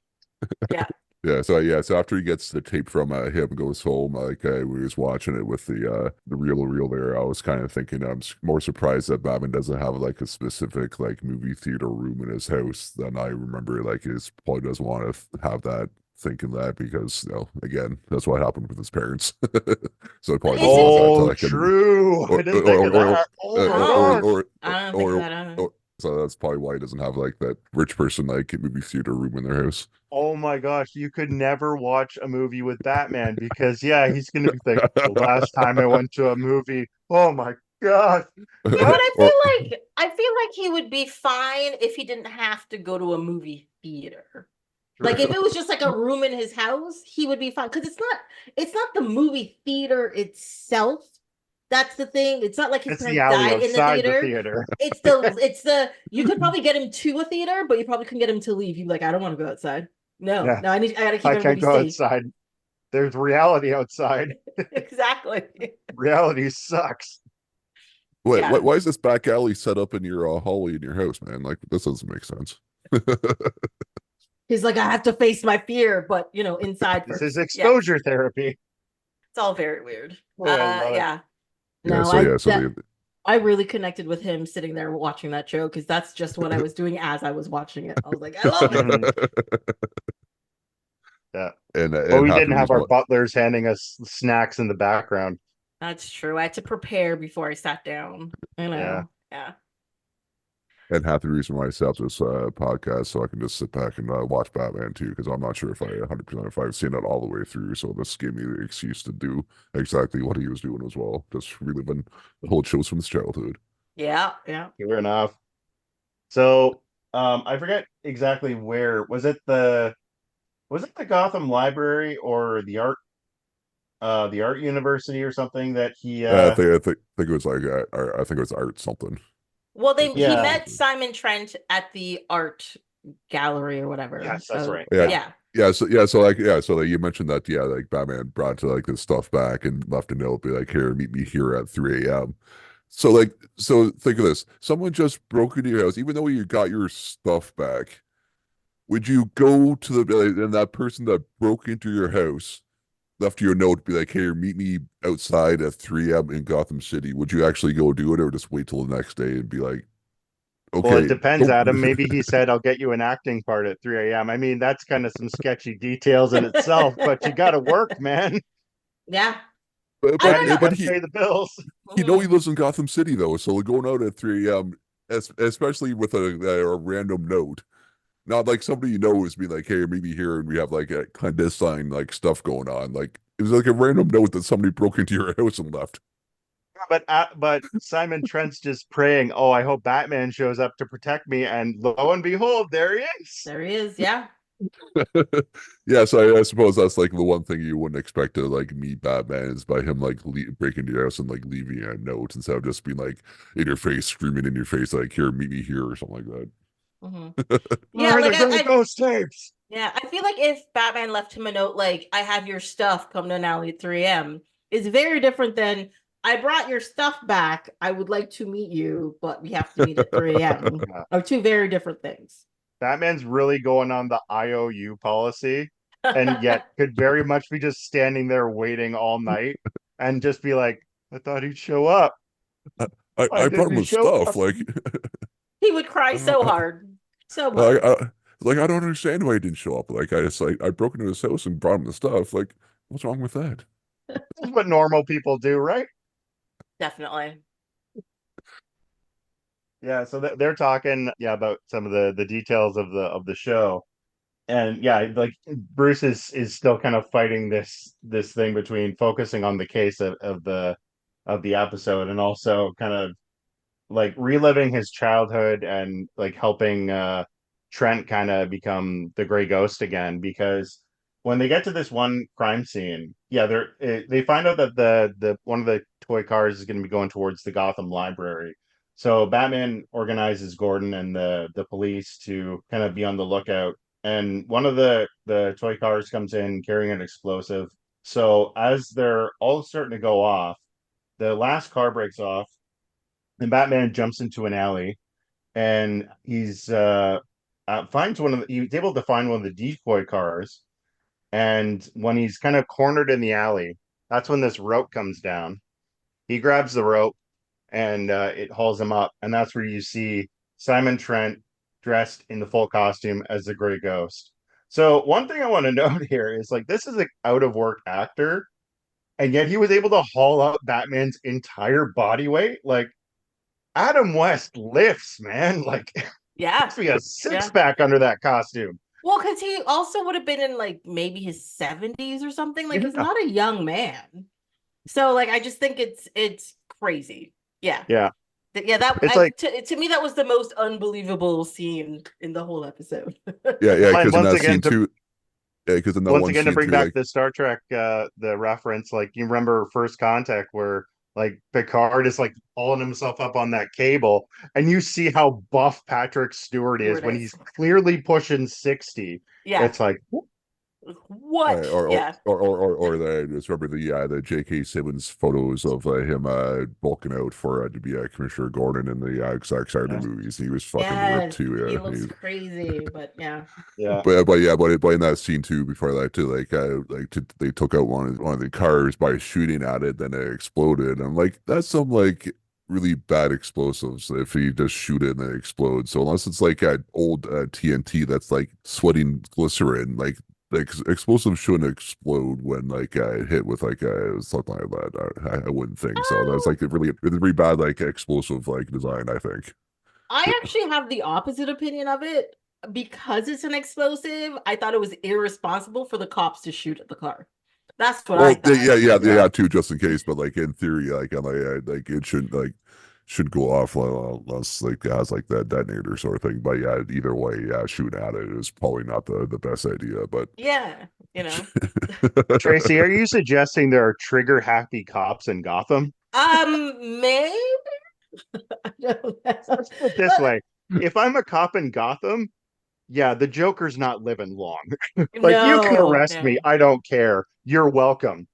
Yeah. Yeah, so after he gets the tape from him and goes home, like we was watching it with the reel there, I was kind of thinking I'm more surprised that Batman doesn't have like a specific like movie theater room in his house than I remember. Like he probably doesn't want to have that, thinking that because again, that's what happened with his parents. So it probably doesn't want that to, like, true. I didn't think of that. I don't think that. So that's probably why he doesn't have like that rich person like movie theater room in their house. Oh my gosh, you could never watch a movie with Batman because he's gonna be like, the last time I went to a movie. Oh my god. Yeah, but I feel like he would be fine if he didn't have to go to a movie theater. Like if it was just like a room in his house, he would be fine. Because it's not the movie theater itself. That's the thing. It's not like his parents died in the theater. It's the you could probably get him to a theater, but you probably couldn't get him to leave. You'd be like, I don't want to go outside. No, I gotta keep everybody I can't go safe. outside. There's reality outside. Exactly. Reality sucks. Wait, why is this back alley set up in your hallway in your house, man? Like this doesn't make sense. He's like, I have to face my fear, but inside first. This is exposure therapy. It's all very weird. Yeah. No, I really connected with him sitting there watching that show because that's just what I was doing as I was watching it. I was like, I love it. Yeah. And we didn't have our butlers handing us snacks in the background. That's true. I had to prepare before I sat down. I know. Yeah. And half the reason why I set up this podcast so I can just sit back and watch Batman too, because I'm not sure if I 100% if I've seen it all the way through. So this gave me the excuse to do exactly what he was doing as well, just reliving the whole shows from his childhood. Yeah. Fair enough. So I forget exactly where was it the Gotham Library or the art university or something that he I think it was like I think it was art something. Well, he met Simon Trent at the art gallery or whatever. Yes, that's right. So you mentioned that like Batman brought to like this stuff back and left a note, be like, here, meet me here at 3 a.m. So think of this: someone just broke into your house, even though you got your stuff back. Would you go to and that person that broke into your house left you a note, be like, hey, meet me outside at 3 a.m. in Gotham City? Would you actually go do it or just wait till the next day and be like, okay? Well, it depends, Adam. Maybe he said, I'll get you an acting part at 3 a.m. I mean, that's kind of some sketchy details in itself, but you got to work, man. Yeah. But he pay the bills. He lives in Gotham City, though, so going out at 3 a.m., especially with a random note, not like somebody is being like, hey, meet me here, and we have like a clandestine like stuff going on. Like it was like a random note that somebody broke into your house and left. But Simon Trent's just praying, oh, I hope Batman shows up to protect me, and lo and behold, there he is. There he is, yeah. Yeah, so I suppose that's like the one thing you wouldn't expect to like meet Batman is by him like breaking into your house and like leaving a note instead of just being like in your face, screaming in your face, like, here, meet me here or something like that. Yeah, like ghost tapes. Yeah, I feel like if Batman left him a note like, I have your stuff, come to an alley at 3 a.m. is very different than, I brought your stuff back, I would like to meet you, but we have to meet at 3 a.m. Are two very different things. Batman's really going on the IOU policy, and yet could very much be just standing there waiting all night and just be like, I thought he'd show up. I brought him his stuff. Like he would cry so hard. So much. I don't understand why he didn't show up. Like I broke into his house and brought him the stuff. Like, what's wrong with that? That's what normal people do, right? Definitely. Yeah, so they're talking, yeah, about some of the details of the show. And yeah, like Bruce is still kind of fighting this thing between focusing on the case of the episode and also kind of like reliving his childhood and like helping Trent kind of become the gray ghost again, because when they get to this one crime scene, yeah, they find out that the one of the toy cars is going to be going towards the Gotham library. So Batman organizes Gordon and the police to kind of be on the lookout. And one of the toy cars comes in carrying an explosive. So as they're all starting to go off, the last car breaks off and Batman jumps into an alley, and he's able to find one of the decoy cars. And when he's kind of cornered in the alley, that's when this rope comes down. He grabs the rope and it hauls him up, and that's where you see Simon Trent dressed in the full costume as the Gray Ghost. So one thing I want to note here is like this is an out of work actor, and yet he was able to haul up Batman's entire body weight. Like Adam West lifts, man. Like Yeah. must be a six Yeah. pack under that costume. Well, because he also would have been in like maybe his 70s or something. Like he's Yeah. not a young man. So like I just think it's crazy. Yeah. Yeah. Yeah, that It's like, to me that was the most unbelievable scene in the whole episode. Yeah, and because in that scene too, yeah, because in that once one again to scene bring too, back like the Star Trek the reference, like you remember First Contact where like Picard is like pulling himself up on that cable, and you see how buff Patrick Stewart is when he's Stewardess. clearly pushing 60. Yeah. It's like, What? Yeah. the just remember the J.K. Simmons photos of him bulking out for to be Commissioner Gordon in the Zack Snyder yeah, movies. He was fucking ripped Yes. too. He Yeah, looks crazy, but yeah. yeah, but in that scene too, before that too, they took out one of the cars by shooting at it, then it exploded. I'm like, that's some like really bad explosives if you just shoot it and it explodes. So unless it's like old TNT that's like sweating glycerin, like explosives shouldn't explode when hit with something like that. I wouldn't think so. That's Um, like a really bad like explosive like design, I think. I actually have the opposite opinion of it because it's an explosive. I thought it was irresponsible for the cops to shoot at the car. That's what I Well, thought. yeah, too, just in case. But like in theory, like it shouldn't should go off unless like it has like that detonator sort of thing. But yeah, either way, yeah, shooting at it is probably not the best idea. But Yeah, you know. Tracy, are you suggesting there are trigger happy cops in Gotham? Maybe. I don't know. Let's put it this way: if I'm a cop in Gotham, yeah, the Joker's not living long. Like you can No, arrest me, no. I don't care. You're welcome.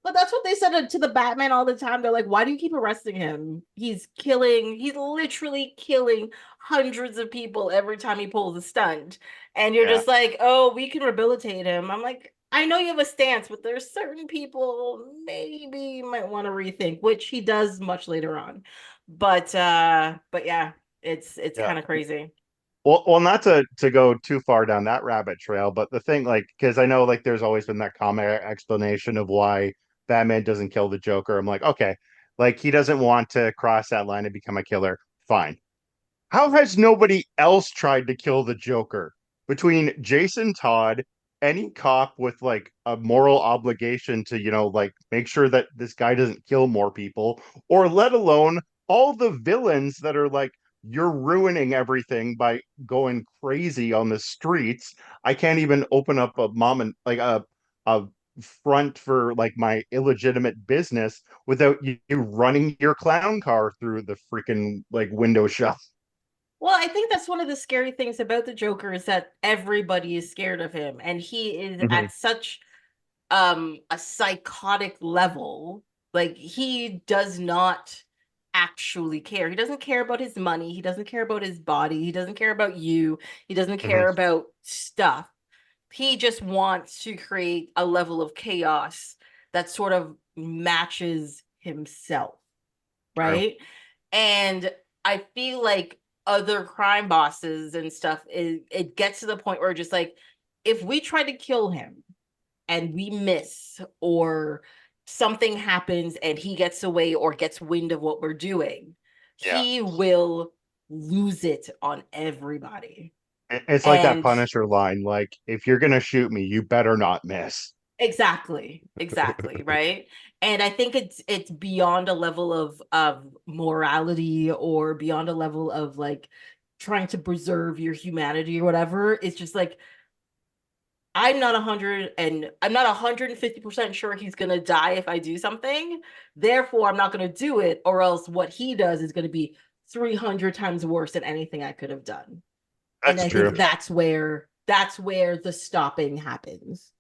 But that's what they said to the Batman all the time. They're like, why do you keep arresting him? He's literally killing hundreds of people every time he pulls a stunt. And you're Yeah, just like, oh, we can rehabilitate him. I'm like, I know you have a stance, but there's certain people maybe you might want to rethink, which he does much later on. But yeah, it's yeah. kind of crazy. Well, not to go too far down that rabbit trail, but the thing, like, because I know like there's always been that common explanation of why Batman doesn't kill the Joker. I'm like, okay, like he doesn't want to cross that line and become a killer. Fine. How has nobody else tried to kill the Joker? Between Jason Todd, any cop with like a moral obligation to, like make sure that this guy doesn't kill more people, or let alone all the villains that are like, you're ruining everything by going crazy on the streets. I can't even open up a mom and like a front for like my illegitimate business without you running your clown car through the freaking like window shop. Well, I think that's one of the scary things about the Joker is that everybody is scared of him, and he is Mhm. at such a psychotic level. Like he does not actually care. He doesn't care about his money, he doesn't care about his body, he doesn't care about you, he doesn't Mhm. care about stuff. He just wants to create a level of chaos that sort of matches himself, True. right? And I feel like other crime bosses and stuff, it gets to the point where just like if we try to kill him and we miss, or something happens and he gets away or gets wind of what we're doing, Yeah. he will lose it on everybody. It's like that And Punisher line, like, if you're gonna shoot me, you better not miss. exactly, right? And I think it's beyond a level of morality or beyond a level of like trying to preserve your humanity or whatever. It's just like I'm not 150% sure he's gonna die if I do something. Therefore, I'm not gonna do it, or else what he does is gonna be 300 times worse than anything I could have done. And That's I true. think that's where the stopping happens.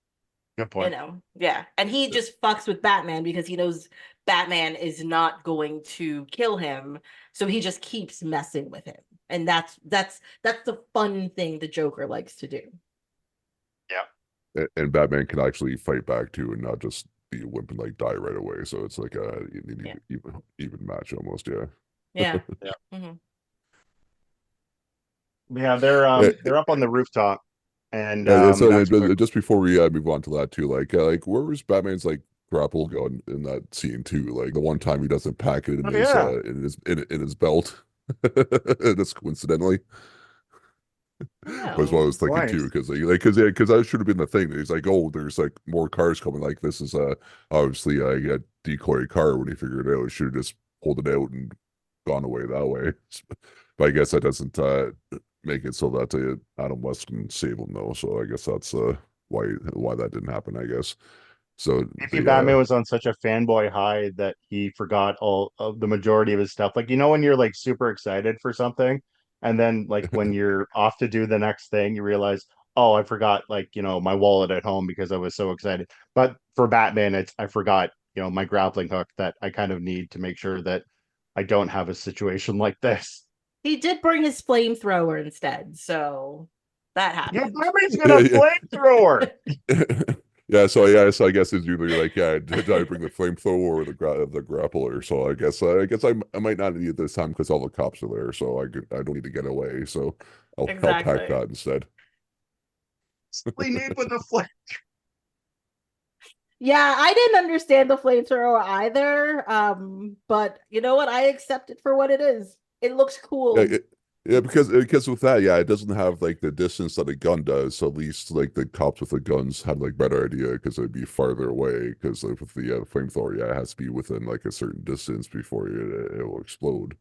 Good point. Yeah. And he just fucks with Batman because he knows Batman is not going to kill him. So he just keeps messing with him. And that's the fun thing the Joker likes to do. Yeah. And Batman can actually fight back too, and not just be a wimp and like die right away. So it's like a Yeah. even match almost. Yeah. Yeah. Yeah. Mhm. Yeah, Uh, they're up on the rooftop, and so that's quick. just before we move on to that too, like where was Batman's like grapple gun in that scene too? Like the one time he doesn't pack it Oh yeah. in his belt. That's coincidentally was what I No. was thinking too, Nice. because because that should have been the thing. He's like, oh, there's like more cars coming. Like this is obviously a decoy car. When he figured it out, he should have just pulled it out and gone away that way. But I guess that doesn't make it so that Adam West can save him though. So I guess that's why that didn't happen. I guess so. Maybe The Batman was on such a fanboy high that he forgot all of the majority of his stuff. Like, when you're like super excited for something, and then like when you're off to do the next thing, you realize, oh, I forgot like, my wallet at home because I was so excited. But for Batman, it's I forgot, my grappling hook that I kind of need to make sure that I don't have a situation like this. He did bring his flamethrower instead, so that Yeah, happened. Batman's got a yeah, flamethrower. so I guess it's usually like, yeah, did I bring the flamethrower or the grappler? So I guess I might not need it this time because all the cops are there, so I don't need to get away. So I'll pack Exactly. that instead. We need with the flame. Yeah, I didn't understand the flamethrower either. But you know what? I accept it for what it is. It looks Yeah, cool. because with that, yeah, it doesn't have like the distance that a gun does. So at least like the cops with the guns have like better idea because it'd be farther away. Because like, with the flamethrower, yeah, it has to be within like a certain distance before it will explode.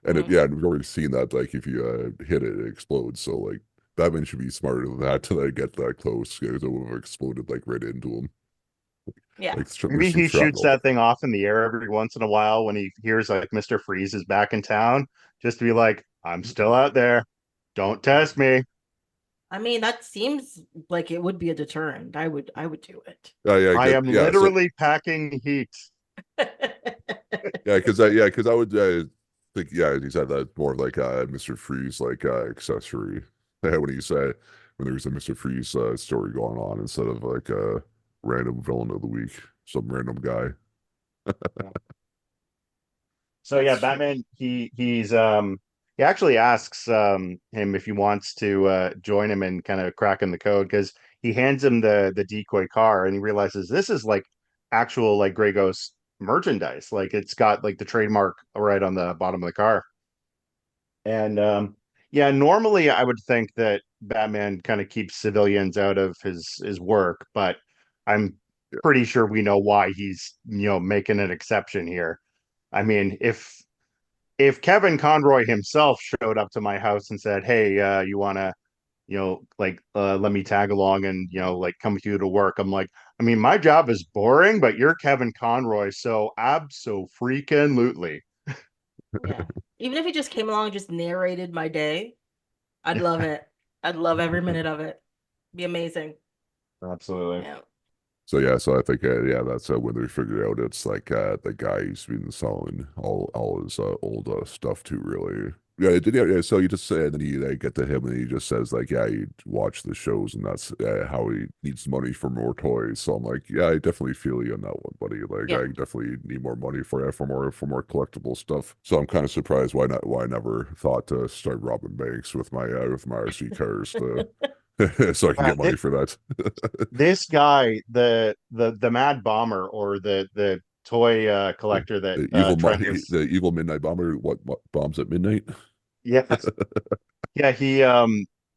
And Mhm. yeah, we've already seen that. Like if you hit it, it explodes. So like Batman should be smarter than that to like get that close because it would have exploded like right into him. Yeah. Like Maybe shoot he shoots shrapnel. that thing off in the air every once in a while when he hears like Mr. Freeze is back in town, just to be like, I'm still out there. Don't test me. I mean, that seems like it would be a deterrent. I would do it. Yeah, I good. am Yeah, so literally packing heat. because I would think yeah, he said that more of like Mr. Freeze like accessory when he said when there's a Mr. Freeze story going on instead of like a random villain of the week, some random guy. So yeah, That's true. Batman, he actually asks him if he wants to join him in kind of cracking the code because he hands him the decoy car and he realizes this is like actual like Grey Ghost merchandise. Like it's got like the trademark right on the bottom of the car. And yeah, normally I would think that Batman kind of keeps civilians out of his work, but I'm Yeah, pretty sure we know why he's, making an exception here. I mean, if Kevin Conroy himself showed up to my house and said, "Hey, you want to, like let me tag along and, like come with you to work." I'm like, I mean, my job is boring, but you're Kevin Conroy, so abso-freaking-lutely. Yeah. Even if he just came along and just narrated my day, I'd love it. I'd love every minute of it. Be amazing. Absolutely. Yeah. so yeah, so I think yeah, that's when they figured out it's like the guy who's been selling all his old stuff too. Really, yeah, it did. Yeah, so you just said, and then you get to him, and he just says like, yeah, you watch the shows, and that's how he needs money for more toys. So I'm like, yeah, I definitely feel you on that one, buddy. Like, Yeah. I definitely need more money for more collectible stuff. So I'm kind of surprised why I never thought to start robbing banks with my RC cars to so I can Wow, get money for that. this guy, the Mad Bomber, or the toy collector that Trent was. The evil midnight bomber. What bombs at midnight? Yes, yeah,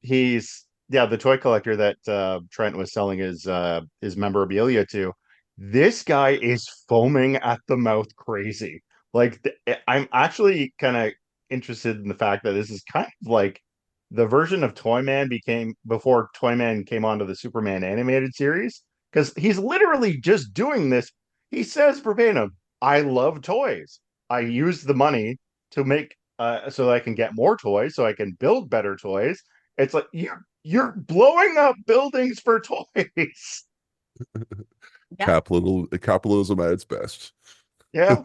he's yeah, the toy collector that Trent was selling his memorabilia to. This guy is foaming at the mouth crazy. Like I'm actually kind of interested in the fact that this is kind of like the version of Toyman became before Toyman came onto the Superman animated series, because he's literally just doing this. He says verbatim, "I love toys. I use the money to make so that I can get more toys, so I can build better toys." It's like you're blowing up buildings for toys. Yeah. Capitalism at its best. Yeah.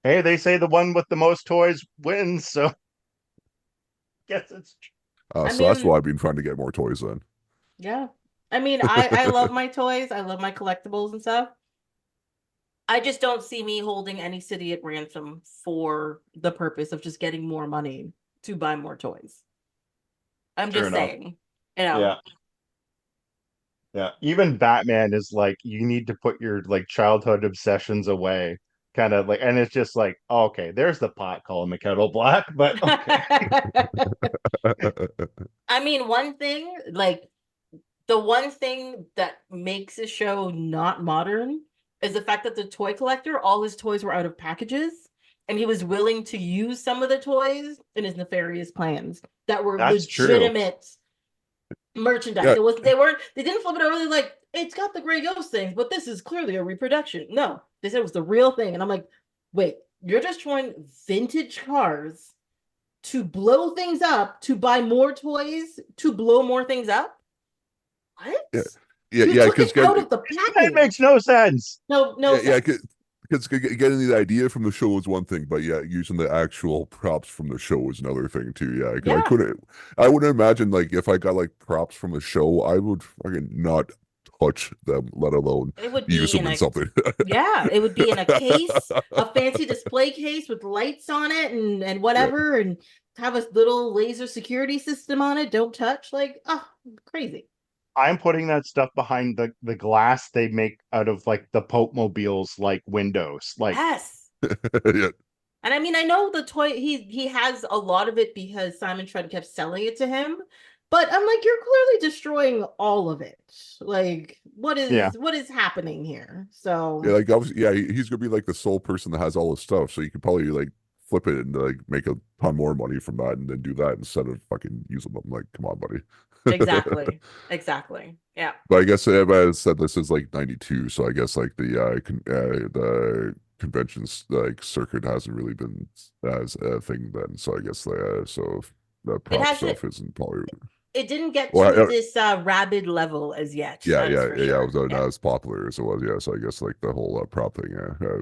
Hey, they say the one with the most toys wins, so guess it's I So that's why mean, I've been trying to get more toys then. yeah. I mean, I love my toys. I love my collectibles and stuff. I just don't see me holding any city at ransom for the purpose of just getting more money to buy more toys. I'm fair just enough. saying, you know. Yeah. Yeah. Even Batman is like, you need to put your like childhood obsessions away. Kind of like, and it's just like, oh, okay, there's the pot calling the kettle black, but okay. I mean, one thing, like the one thing that makes a show not modern is the fact that the toy collector, all his toys were out of packages, and he was willing to use some of the toys in his nefarious plans that were That's true. legitimate merchandise. Yeah, They didn't flip it over. They're like, it's got the Grey Ghost things, but this is clearly a reproduction. No, they said it was the real thing. And I'm like, wait, you're just showing vintage cars to blow things up, to buy more toys, to blow more things up? What? yeah, yeah, You yeah. took Because it out of the It makes package. no sense. No, no yeah, yeah, sense. because getting the idea from the show is one thing, but yeah, using the actual props from the show is another thing too. Yeah, because Yeah, I wouldn't imagine like if I got like props from the show, I would fucking not touch them, let alone it would use be them in in a something. yeah, it would be in a case, a fancy display case with lights on it and Yeah, whatever, and have a little laser security system on it. Don't touch, like, oh, crazy. I'm putting that stuff behind the glass they make out of like the Pope mobiles, like windows. Like, Yes. yeah, And I mean, I know the toy he has a lot of it because Simon Trent kept selling it to him, but I'm like, you're clearly destroying all of it. Like, yeah, what is happening here? yeah. So Like obviously, yeah, he's gonna be like the sole person that has all this stuff, so you could probably like flip it and like make a ton more money from that, and then do that instead of fucking using them. Like, come on, buddy. exactly. Exactly. Yeah. But I guess I said this is like 92, so I guess like the conventions like circuit hasn't really been as a thing then. So I guess so the It prop hasn't stuff isn't probably it didn't get well to this rabid level as yet, that is for yeah, it was sure. not Yeah. as popular as it was. Yeah, so I guess like the whole prop thing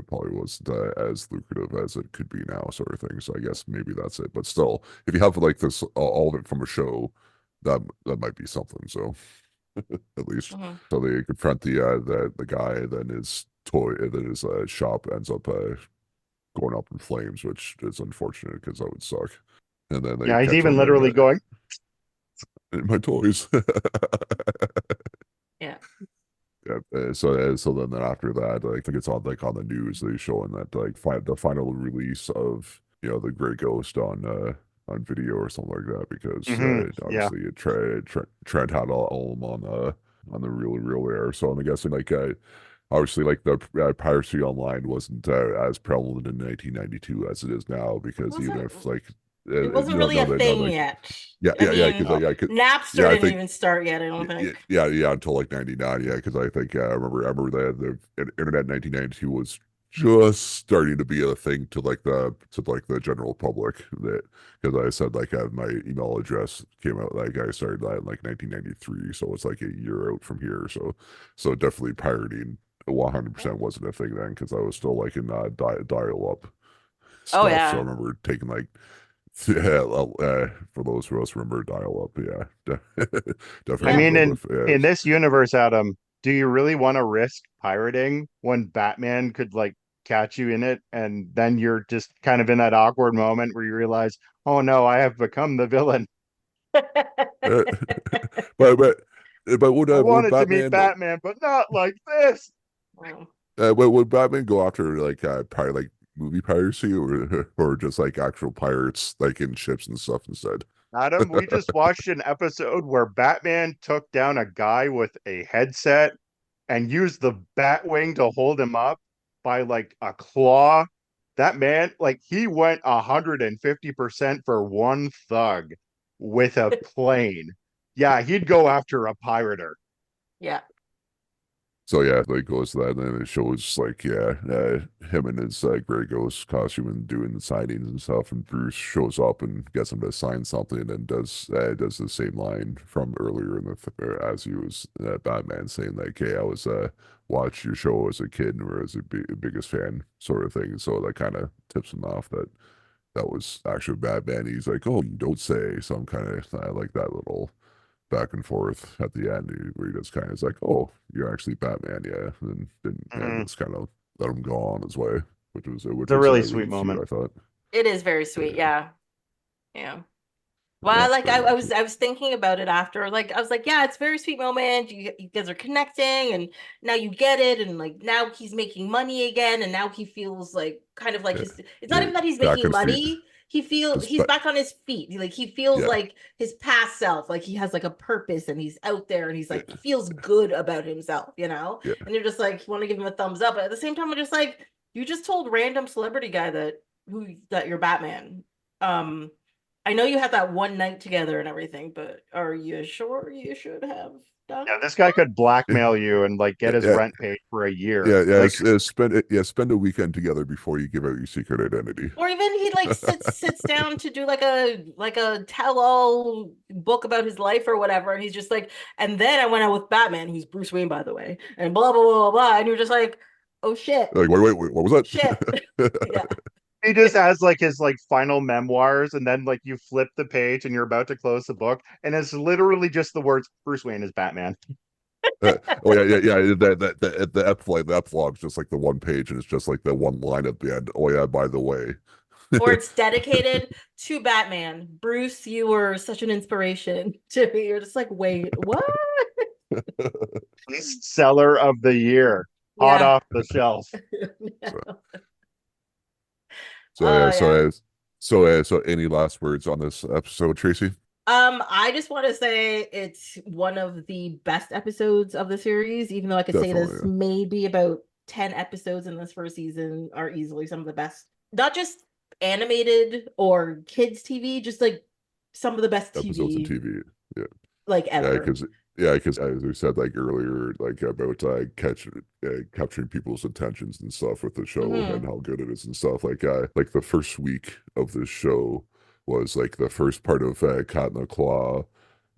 probably wasn't as lucrative as it could be now, sort of thing. So I guess maybe that's it. But still, if you have like this all of it from a show, that might be something. So. At least. Mhm. So they confront the guy, then his shop ends up going up in flames, which is unfortunate because that would suck. And then they yeah. He's catch even on him literally going, in my toys. Yeah. Yeah, so then after that, I think it's on like on the news they showing that like the final release of the Grey Ghost on video or something like that because mm-hmm, yeah. obviously Trent had all of them on the real air. So I'm guessing like obviously like the piracy online wasn't as prevalent in 1992 as it is now It because even wasn't if like it wasn't you don't really know a that no thing like yet. I yeah mean, because I could Napster yeah I didn't think even start yet, I don't think. yeah, until like 99, yeah, because I think I remember the internet in 1992 was just starting to be a thing to like the general public that because I said like my email address came out like I started that in like 1993, so it's like a year out from here, so definitely pirating 100% wasn't a thing then because I was still like in dial up Oh stuff, so I yeah. remember taking like yeah, for those who else remember dial up, yeah, I definitely Yeah. mean, remember in this universe, Adam, do you really want to risk pirating when Batman could like catch you in it, and then you're just kind of in that awkward moment where you realize, oh no, I have become the villain. Uh, but but I would wanted to meet Batman Batman, but not like this. Wow. would Batman go after like probably like movie piracy or or just like actual pirates like in ships and stuff instead? Adam, we just watched an episode where Batman took down a guy with a headset and used the Batwing to hold him up by like a claw. That man, like he went 150% for one thug with a plane. Yeah, he'd go after a pirater. Yeah. So yeah, like goes to that, and then it shows like him in his Grey Ghost costume and doing the signings and stuff, and Bruce shows up and gets him to sign something, and then does the same line from earlier in the as he was Batman saying like, "Hey, I was watched your show as a kid and was a biggest fan," sort of thing. So that kind of tips him off that that was actually Batman. He's like, "Oh, you don't say." So I'm kind of I like that little back and forth at the end where he just kind of is like, "Oh, you're actually Batman, yeah," and Mhm. just kind of let him go on his way, It's which a was really really sweet cute, moment. I thought. It is very sweet. Yeah, Yeah. Yeah. Well, yeah, like very I much. was I was thinking about it after. Like I was like, yeah, it's a very sweet moment. You guys are connecting and now you get it and like now he's making money again and now he feels like kind of like Yeah, his it's not yeah, even that he's back making on his feet, money. just He's back on his feet. Like he feels yeah, like his past self, like he has like a purpose and he's out there and he's yeah, like he feels good about himself, you know? yeah. And you're just like you want to give him a thumbs up, but at the same time, I'm just like, you just told random celebrity guy that you're Batman. Um I know you had that one night together and everything, but are you sure you should have done Yeah, this guy could Yeah, blackmail you and like get his yeah, rent paid for a year. yeah, yeah. Like, Spend a weekend together before you give out your secret identity. or even he like sits down to do like a tell-all book about his life or whatever, and he's just like, and then I went out with Batman, who's Bruce Wayne, by the way, and blah blah blah blah blah, and you're just like, oh shit, Like, wait, what was shit, that? yeah. he just has like his like final memoirs, and then like you flip the page and you're about to close the book, and it's literally just the words Bruce Wayne is Batman. Oh yeah. The epilogue's just like the one page, and it's just like the one line at the end. Oh yeah, by the way. Or it's dedicated to Batman. Bruce, you were such an inspiration to me. You're just like, wait, what? Seller of the year, hot Yeah. off the shelf. So, so yeah, Oh yeah. so any last words on this episode, Tracy? I just want to say it's one of the best episodes of the series, even though I could say Definitely, this yeah. maybe about 10 episodes in this first season are easily some of the best. Not just animated or kids TV, just like some of the best Episodes of TV TV. Yeah. like Yeah, ever. because as we said like earlier, like about capturing people's attentions and stuff with the show and Hmm. how good it is and stuff. Like the first week of this show was like the first part of Cat in the Claw,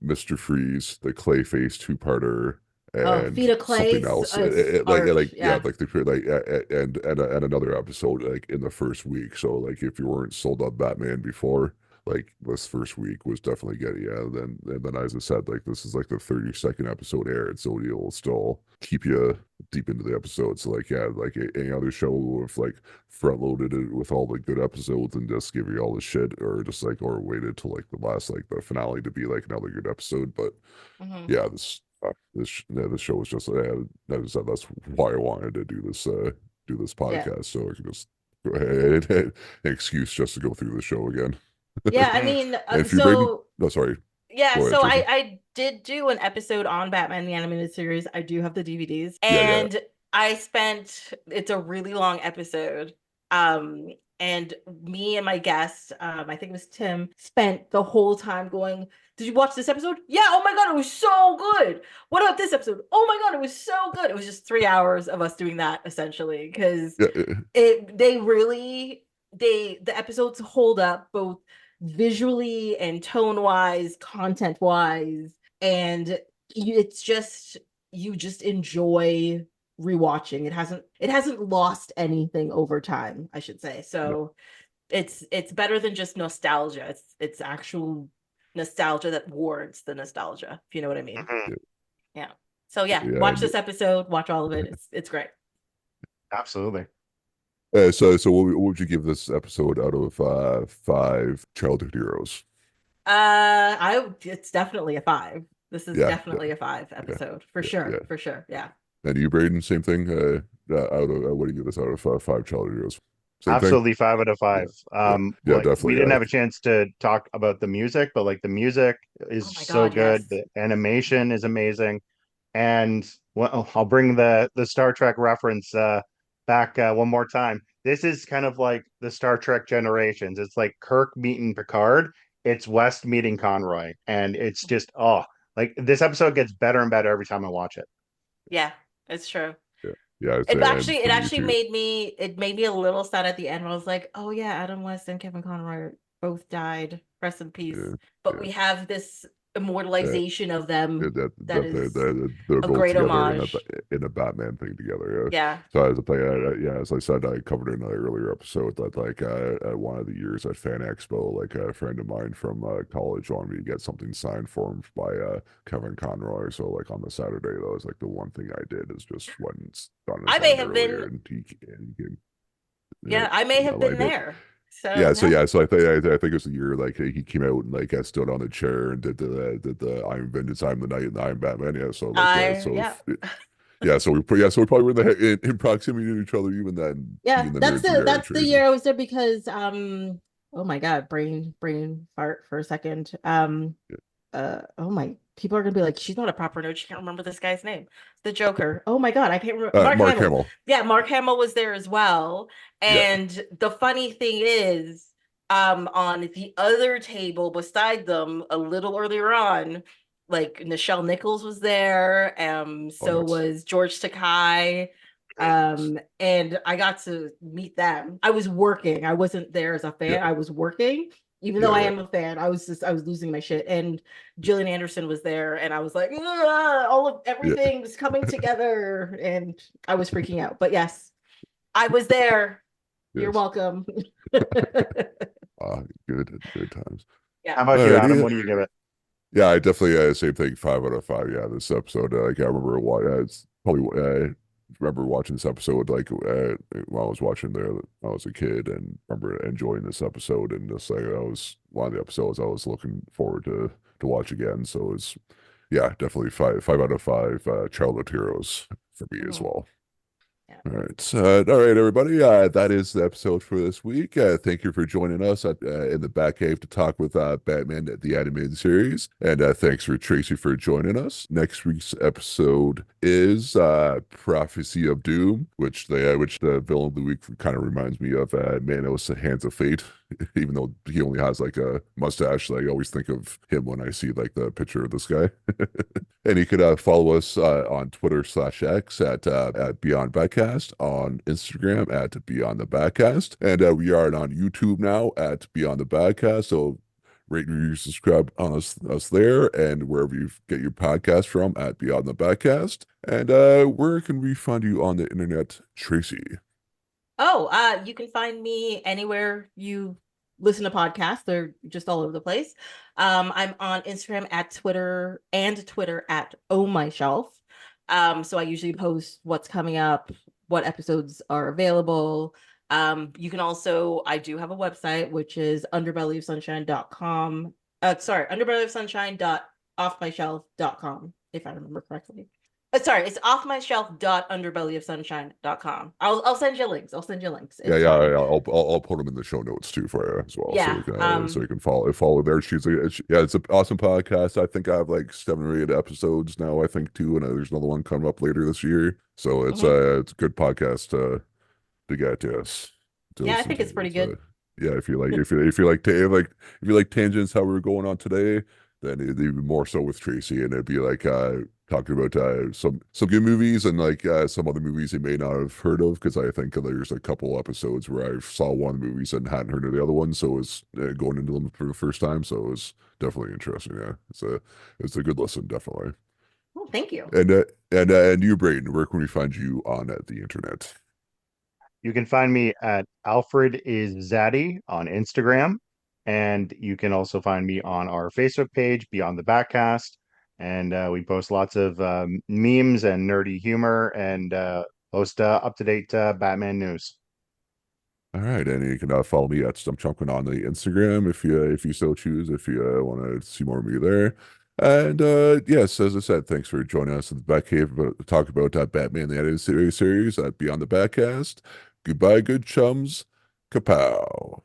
Mr. Freeze, the Clayface two-parter, Oh, and Feet of something Clays else. is art. Like yeah, Yeah. like the like and another episode like in the first week. So like if you weren't sold on Batman before like this first week was definitely getting yeah then as I said like this is like the 32nd episode aired so it'll still keep you deep into the episode so like yeah like any other show with like front loaded it with all the good episodes and just give you all the shit or just like or waited till like the last like the finale to be like another good episode but Hmm. yeah this show was just as I said that's why I wanted to do this Yeah. podcast so I could just go ahead an excuse just to go through the show again. Yeah, I Mhm. mean, And if you bring, so no, sorry, yeah, go ahead, so Tracy. I did do an episode on Batman the Animated Series. I do have the DVDs. Yeah. And I spent it's a really long episode. Um and me and my guest, I think it was Tim, spent the whole time going, "Did you watch this episode? Yeah, oh my God, it was so good. What about this episode? Oh my God, it was so good." It was just 3 hours of us doing that essentially because Yeah, it they really the episodes hold up both visually and tone wise, content wise, and it's just you just enjoy rewatching. It hasn't lost anything over time, I should say. no, So it's better than just nostalgia. It's actual nostalgia that warrants the nostalgia, if you know what I mean. Mhm. yeah, Yeah. So yeah, yeah. watch this episode, watch all of it. It's great. Absolutely. So what would you give this episode out of five childhood heroes? It's definitely a five. This is Yeah, definitely a five yeah, episode for yeah, sure, yeah. for sure. Yeah. And you, Braden, same thing. Out of what do you give this out of five child heroes? Same thing. Absolutely 5 out of 5. Yeah, yeah, yeah, Like we definitely. didn't have a chance to talk about the music, but like the music Oh is my so God, good. yes. The animation is amazing. And well, I'll bring the Star Trek reference back one more time. This is kind of like the Star Trek generations. It's like Kirk meeting Picard. It's West meeting Conroy, and it's just like this episode gets better and better every time I watch it. Yeah, it's true. Yeah, yeah. I'd say, and It for me actually too. it made me a little sad at the end where I was like, oh yeah, Adam West and Kevin Conroy both died. Rest in peace. Yeah, But yeah. we have this Uh, immortalization of them that is they're a both great together homage. in a Batman thing together. Yeah. Yeah. So as I think, yeah, as I said, I covered in an earlier episode that like at one of the years at Fan Expo, like a friend of mine from college wanted me to get something signed for him by Kevin Conroy. So like on the Saturday, that was like the one thing I did is just went and done and I may signed have earlier, been and he came. Yeah, yeah, I may have I been liked it. there. So Yeah, no. so I think it was the year like he came out and like stood on a chair and did the I'm Vengeance, I'm the Night, and I'm Batman. Yeah, so like Yeah. yeah, so we probably were in proximity to each other even then, Yeah, being the nerds we are, that's the Tracy. year I was there because oh my God, brain fart for a second. Oh my, people are gonna be like, she's not a proper nerd. She can't remember this guy's name. The Joker. Oh my God, I can't remember. Mark Mark Hamill. Hamill. Yeah, Mark Hamill was there as well. Yeah. And the funny thing is, on the other table beside them, a little earlier on, like Nichelle Nichols was there. Oh, So nice. was George Takei. And I got to meet them. I was working. I wasn't there as a fan. Yeah, I was working even though yeah, I yeah, am a fan, I was losing my shit. And Gillian Anderson was there, and I was like, all of yeah. everything was coming together, and I was freaking out. But yes, I was there. You're Yes. welcome. Good times. How Yeah. about you, Adam? Alrighty. What do you give it? Yeah, I definitely same thing. 5 out of 5. Yeah, this episode. Like I remember why. It's probably remember watching this episode like when I was watching there when I was a kid, and remember enjoying this episode, and just like that was one of the episodes I was looking forward to watch again. So it's yeah, definitely five out of 5 childhood heroes for me as Mhm. well. Yeah. All right, everybody. That is the episode for this week. Thank you for joining us in the Batcave to talk with Batman the animated series, and thanks for Tracy for joining us. Next week's episode is Prophecy of Doom, which the villain of the week kind of reminds me of Manos' Hands of Fate. Even though he only has like a mustache, I always think of him when I see like the picture of this guy. And you could follow us on Twitter/X at Beyond Backcast, on Instagram at Beyond the Backcast, and we are on YouTube now at Beyond the Backcast. So rate and review, subscribe on us there, and wherever you get your podcast from at Beyond the Backcast. And where can we find you on the internet, Tracy? Oh, you can find me anywhere you listen to podcasts. They're just all over the place. I'm on Instagram at Twitter at Oh My Shelf. So I usually post what's coming up, what episodes are available. You can also, I do have a website, which is underbellyofsunshine.com. Underbellyofsunshine.offmyshelf.com, if I remember correctly. Sorry, it's offmyshelf.underbellyofsunshine.com. I'll send you links. I'll send you links. Yeah, It's yeah, fine. I'll put them in the show notes too for you as well, Yeah. so you can follow there. Yeah, it's an awesome podcast. I think I have like 7 or 8 episodes now. I think too, and there's another one coming up later this year. So Mhm. it's a good podcast to get to us to Yeah, I listen think to. it's pretty good. Yeah, if you like tangents how we were going on today, then it'd even more so with Tracy, and it'd be like talking about some good movies and like some other movies you may not have heard of, because I think there's a couple episodes where I saw one of the movies and hadn't heard of the other one, so it's going into them for the first time, so it was definitely interesting. Yeah, it's a good listen, definitely. Oh, thank you. And you, Brayden, where can we find you on the internet? You can find me at Alfred is Zaddy on Instagram. And you can also find me on our Facebook page, Beyond the Backcast. And we post lots of memes and nerdy humor and post up to date Batman news. All right, and you can follow me at Stump Chumpkin on the Instagram if you so choose, if you want to see more of me there. And yes, as I said, thanks for joining us in the Batcave to talk about Batman the Animated Series at Beyond the Batcast. Goodbye, good chums. Kapow.